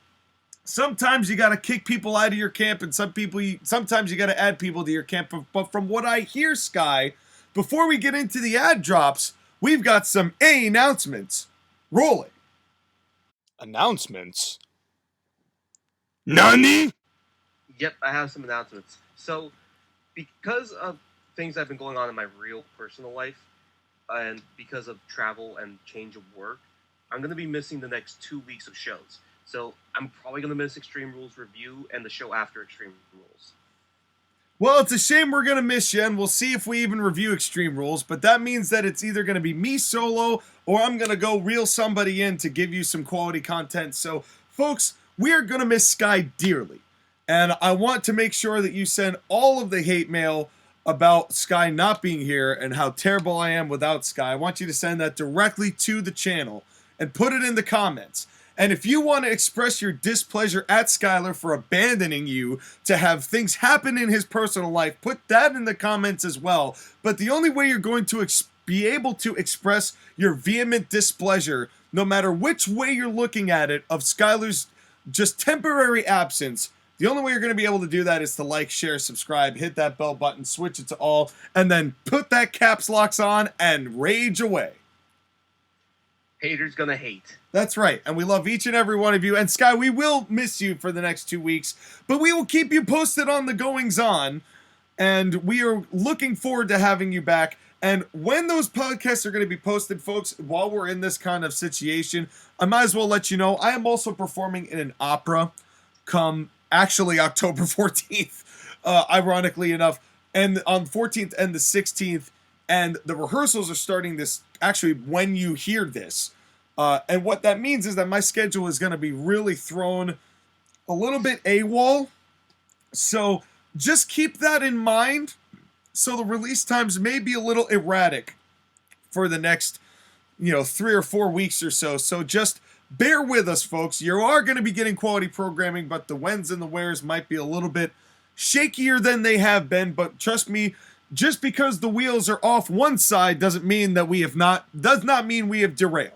sometimes you got to kick people out of your camp, and sometimes you got to add people to your camp. But from what I hear, Sky, before we get into the ad drops, we've got some announcements rolling. Announcements? Nani? Yep, I have some announcements. So, because of things that have been going on in my real personal life, and because of travel and change of work, I'm going to be missing the next 2 weeks of shows. So, I'm probably going to miss Extreme Rules Review and the show after Extreme Rules. Well, it's a shame we're going to miss you, and we'll see if we even review Extreme Rules, but that means that it's either going to be me solo, or I'm going to go reel somebody in to give you some quality content. So, folks, we are going to miss Sky dearly, and I want to make sure that you send all of the hate mail about Sky not being here and how terrible I am without Sky. I want you to send that directly to the channel and put it in the comments. And if you want to express your displeasure at Skyler for abandoning you to have things happen in his personal life, put that in the comments as well. But the only way you're going to be able to express your vehement displeasure, no matter which way you're looking at it, of Skyler's just temporary absence, the only way you're going to be able to do that is to like, share, subscribe, hit that bell button, switch it to all, and then put that caps locks on and rage away. Haters gonna hate. That's right, and we love each and every one of you. And Sky, we will miss you for the next 2 weeks, but we will keep you posted on the goings-on, and we are looking forward to having you back. And when those podcasts are going to be posted, folks, while we're in this kind of situation, I might as well let you know I am also performing in an opera come actually October 14th, ironically enough, and on the 14th and the 16th, and the rehearsals are starting this actually when you hear this. And what that means is that my schedule is going to be really thrown a little bit AWOL. So just keep that in mind. So the release times may be a little erratic for the next, 3 or 4 weeks or so. So just bear with us, folks. You are going to be getting quality programming, but the whens and the wheres might be a little bit shakier than they have been. But trust me, just because the wheels are off one side does not mean we have derailed.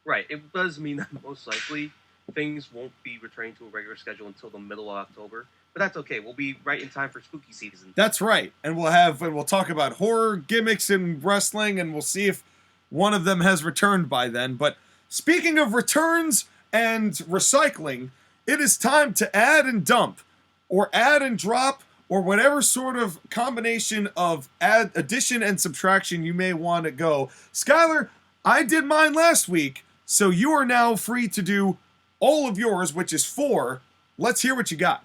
Right. It does mean that most likely things won't be returning to a regular schedule until the middle of October. But that's okay. We'll be right in time for spooky season. That's right. And we'll talk about horror gimmicks in wrestling, and we'll see if one of them has returned by then. But speaking of returns and recycling, it is time to add and dump, or add and drop, or whatever sort of combination of addition and subtraction you may want to go. Skyler, I did mine last week, so you are now free to do all of yours, which is 4. Let's hear what you got.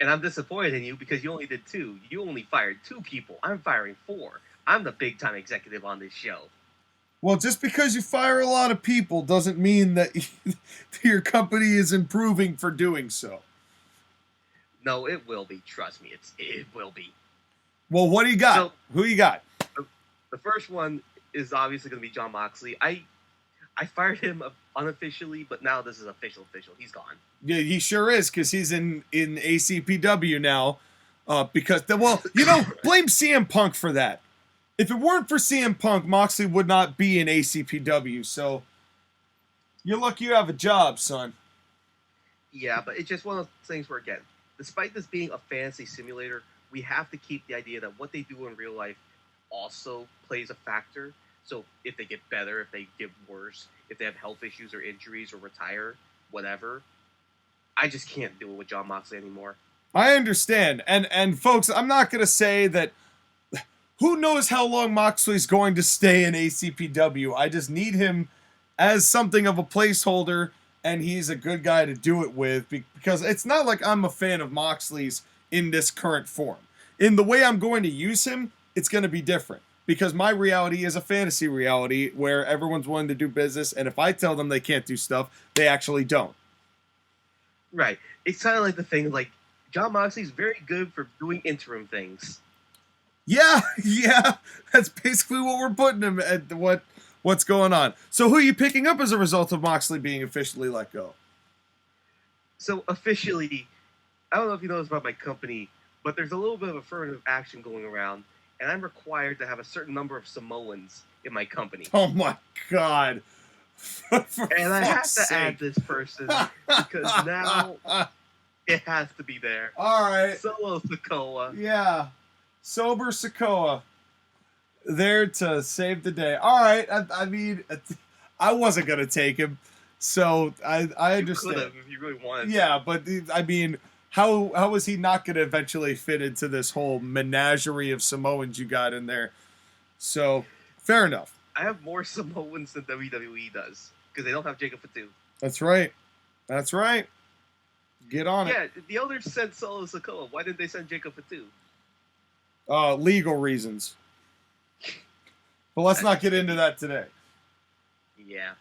And I'm disappointed in you because you only did 2. You only fired 2 people. I'm firing 4. I'm the big-time executive on this show. Well, just because you fire a lot of people doesn't mean that your company is improving for doing so. No, it will be. Trust me, it will be. Well, what do you got? So, who you got? The first one is obviously going to be Jon Moxley. I fired him unofficially, but now this is official. He's gone. Yeah, he sure is, because he's in ACPW now. Blame CM Punk for that. If it weren't for CM Punk, Moxley would not be in ACPW. So you're lucky you have a job, son. Yeah, but it's just one of those things where, again, despite this being a fantasy simulator, we have to keep the idea that what they do in real life also plays a factor. So if they get better, if they get worse, if they have health issues or injuries or retire, whatever, I just can't do it with Jon Moxley anymore. I understand. And folks, I'm not going to say that who knows how long Moxley's going to stay in ACPW. I just need him as something of a placeholder, and he's a good guy to do it with, because it's not like I'm a fan of Moxley's in this current form. In the way I'm going to use him, it's going to be different, because my reality is a fantasy reality where everyone's willing to do business, and if I tell them they can't do stuff, they actually don't. Right. It's kind of like the thing, like, Jon Moxley's very good for doing interim things. Yeah, that's basically what we're putting him at, what's going on. So who are you picking up as a result of Moxley being officially let go? So officially, I don't know if you know this about my company, but there's a little bit of affirmative action going around, and I'm required to have a certain number of Samoans in my company. Oh my God. And I have to add this person because now it has to be there. All right. Solo Sikoa. Yeah. Sober Sikoa. There to save the day. All right. I mean, I wasn't going to take him, so I understand. You could have if you really wanted to. Yeah, but I mean, how was he not going to eventually fit into this whole menagerie of Samoans you got in there? So, fair enough. I have more Samoans than WWE does, because they don't have Jacob Fatu. That's right. Get on it. Yeah, the others sent Solo Sikoa. Why didn't they send Jacob Fatu? Legal reasons. But let's not get into that today. Yeah.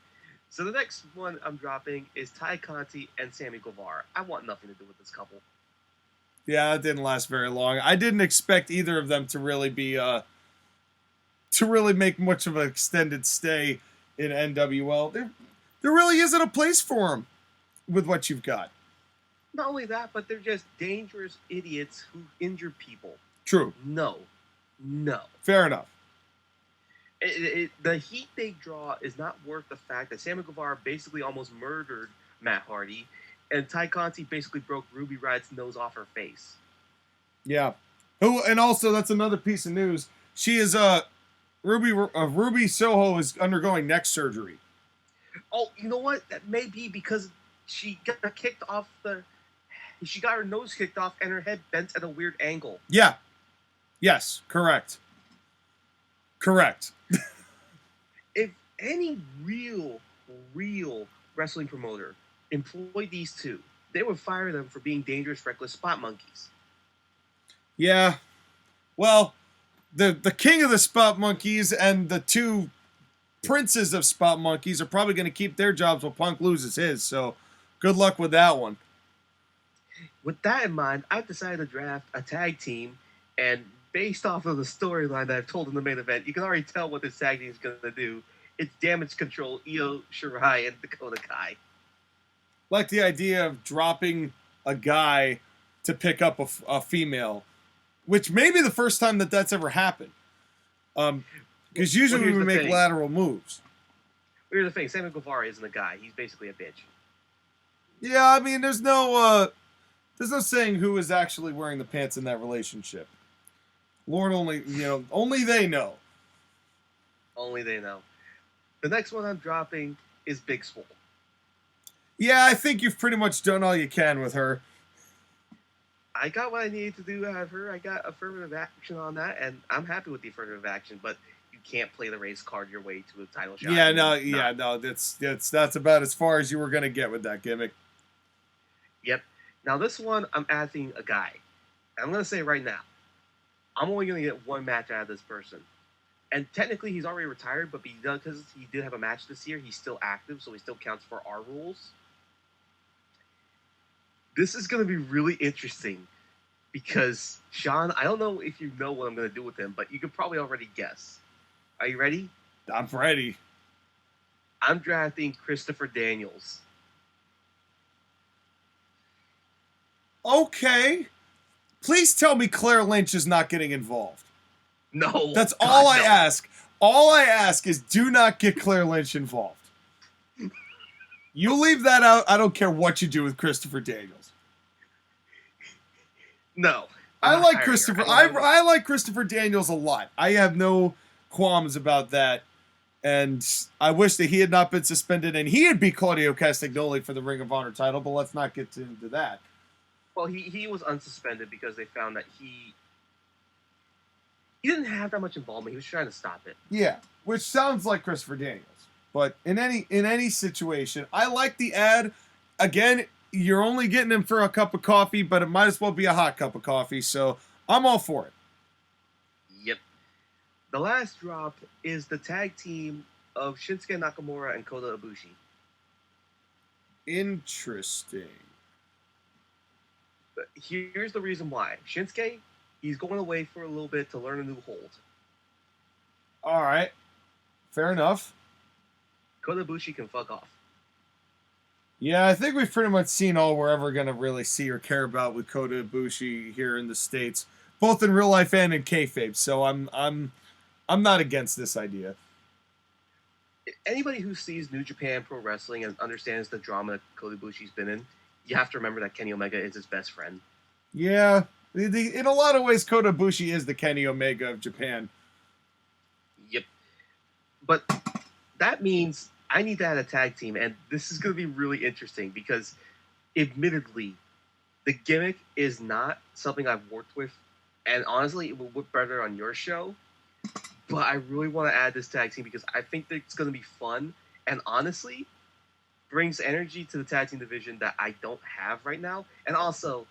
So the next one I'm dropping is Ty Conti and Sammy Guevara. I want nothing to do with this couple. Yeah, it didn't last very long. I didn't expect either of them to really be to really make much of an extended stay in NWL. There really isn't a place for them with what you've got. Not only that, but they're just dangerous idiots who injure people. True. No. Fair enough. The heat they draw is not worth the fact that Sammy Guevara basically almost murdered Matt Hardy, and Ty Conti basically broke Ruby Riot's nose off her face. Yeah. And also, that's another piece of news. She is Ruby Soho is undergoing neck surgery. Oh, you know what? That may be because she got kicked off she got her nose kicked off and her head bent at a weird angle. Yeah. Yes, correct. If any real wrestling promoter employed these two, they would fire them for being dangerous, reckless spot monkeys. Yeah. Well, the king of the spot monkeys and the two princes of spot monkeys are probably going to keep their jobs while Punk loses his, so good luck with that one. With that in mind, I've decided to draft a tag team, and based off of the storyline that I've told in the main event, you can already tell what this tag team is going to do. It's Damage Control, Io Shirai, and Dakota Kai. Like the idea of dropping a guy to pick up a female. which may be the first time that that's ever happened. Because usually we make lateral moves. Here's the thing: Sammy Guevara isn't a guy; he's basically a bitch. Yeah, I mean, there's no saying who is actually wearing the pants in that relationship. Lord only, only they know. Only they know. The next one I'm dropping is Big Swole. Yeah, I think you've pretty much done all you can with her. I got what I needed to do out of her. I got affirmative action on that, and I'm happy with the affirmative action, but you can't play the race card your way to a title shot. No, that's about as far as you were going to get with that gimmick. Yep. Now this one, I'm adding a guy. And I'm going to say right now, I'm only going to get one match out of this person. And technically, he's already retired, but because he did have a match this year, he's still active, so he still counts for our rules. This is going to be really interesting because, Sean, I don't know if you know what I'm going to do with him, but you could probably already guess. Are you ready? I'm ready. I'm drafting Christopher Daniels. Okay. Please tell me Claire Lynch is not getting involved. No. That's all I ask. All I ask is do not get Claire Lynch involved. You leave that out, I don't care what you do with Christopher Daniels. No. I like Christopher. I like Christopher Daniels a lot. I have no qualms about that. And I wish that he had not been suspended and he had beat Claudio Castagnoli for the Ring of Honor title, but let's not get into that. Well, he was unsuspended because they found that he didn't have that much involvement. He was trying to stop it. Yeah, which sounds like Christopher Daniels. But in any situation, I like the ad. Again, you're only getting him for a cup of coffee, but it might as well be a hot cup of coffee, so I'm all for it. Yep. The last drop is the tag team of Shinsuke Nakamura and Kota Ibushi. Interesting. But here's the reason why. Shinsuke, he's going away for a little bit to learn a new hold. All right. Fair enough. Kota Ibushi can fuck off. Yeah, I think we've pretty much seen all we're ever going to really see or care about with Kota Ibushi here in the States, both in real life and in kayfabe. So I'm not against this idea. Anybody who sees New Japan Pro Wrestling and understands the drama that Kota Ibushi's been in, you have to remember that Kenny Omega is his best friend. Yeah, in a lot of ways, Kota Ibushi is the Kenny Omega of Japan. Yep. But that means I need to add a tag team, and this is going to be really interesting because, admittedly, the gimmick is not something I've worked with, and honestly, it will look better on your show, but I really want to add this tag team because I think that it's going to be fun, and honestly, brings energy to the tag team division that I don't have right now, and also,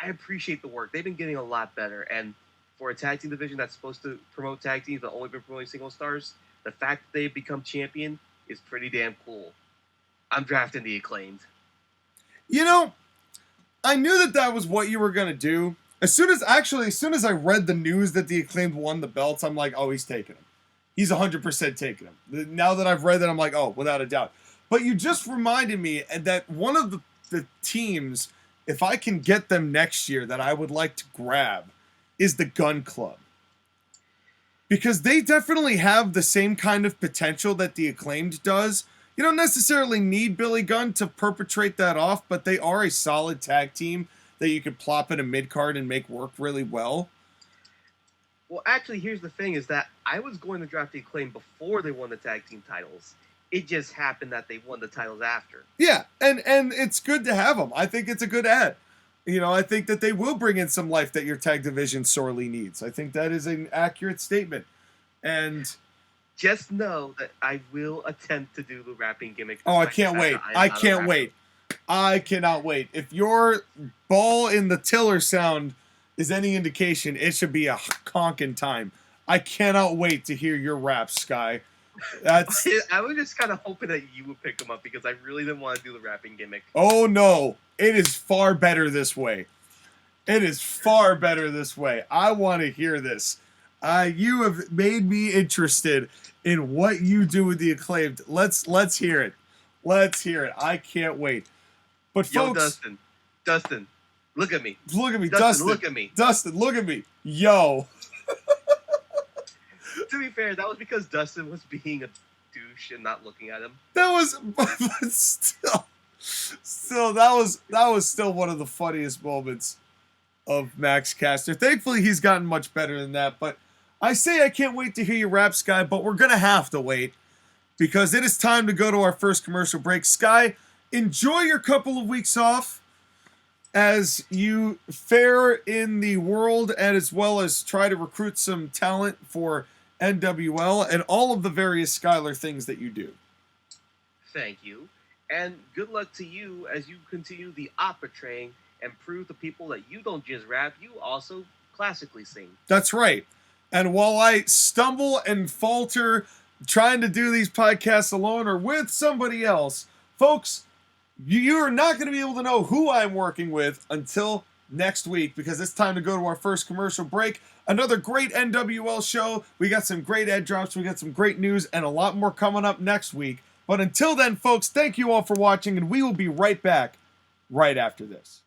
I appreciate the work. They've been getting a lot better, and for a tag team division that's supposed to promote tag teams but only been promoting single stars, the fact that they've become champion is pretty damn cool. I'm drafting the Acclaimed. I knew that was what you were going to do. As soon as I read the news that the Acclaimed won the belts, I'm like, oh, he's taking him. He's 100% taking him. Now that I've read that, I'm like, oh, without a doubt. But you just reminded me that one of the teams, if I can get them next year, that I would like to grab is the Gun Club. Because they definitely have the same kind of potential that the Acclaimed does. You don't necessarily need Billy Gunn to perpetrate that off, but they are a solid tag team that you could plop in a mid-card and make work really well. Well, actually, here's the thing, is that I was going to draft the Acclaimed before they won the tag team titles. It just happened that they won the titles after. Yeah, and it's good to have them. I think it's a good ad. I think that they will bring in some life that your tag division sorely needs. I think that is an accurate statement. And just know that I will attempt to do the rapping gimmick. Oh, I can't wait. I can't wait. I cannot wait. If your ball in the tiller sound is any indication, it should be a conking time. I cannot wait to hear your rap, Sky. I was just kind of hoping that you would pick them up because I really didn't want to do the rapping gimmick. Oh, no. It is far better this way. It is far better this way. I want to hear this. You have made me interested in what you do with the Acclaimed. Let's hear it. Let's hear it. I can't wait. But folks, Dustin, Look at me. Look at me, Dustin. Dustin. Look at me. Dustin, look at me. Yo. To be fair, that was because Dustin was being a douche and not looking at him. That was, but still, that was still one of the funniest moments of Max Caster. Thankfully, he's gotten much better than that. But I say I can't wait to hear your rap, Sky. But we're gonna have to wait because it is time to go to our first commercial break. Sky, enjoy your couple of weeks off as you fare in the world, and as well as try to recruit some talent for NWL and all of the various Skyler things that you do. Thank you. And good luck to you as you continue the opera train and prove to people that you don't just rap, you also classically sing. That's right. And while I stumble and falter trying to do these podcasts alone or with somebody else, folks, you are not going to be able to know who I'm working with until next week, because it's time to go to our first commercial break. Another great NWL show. We got some great ad drops. We got some great news and a lot more coming up next week. But until then, folks, thank you all for watching, and we will be right back right after this.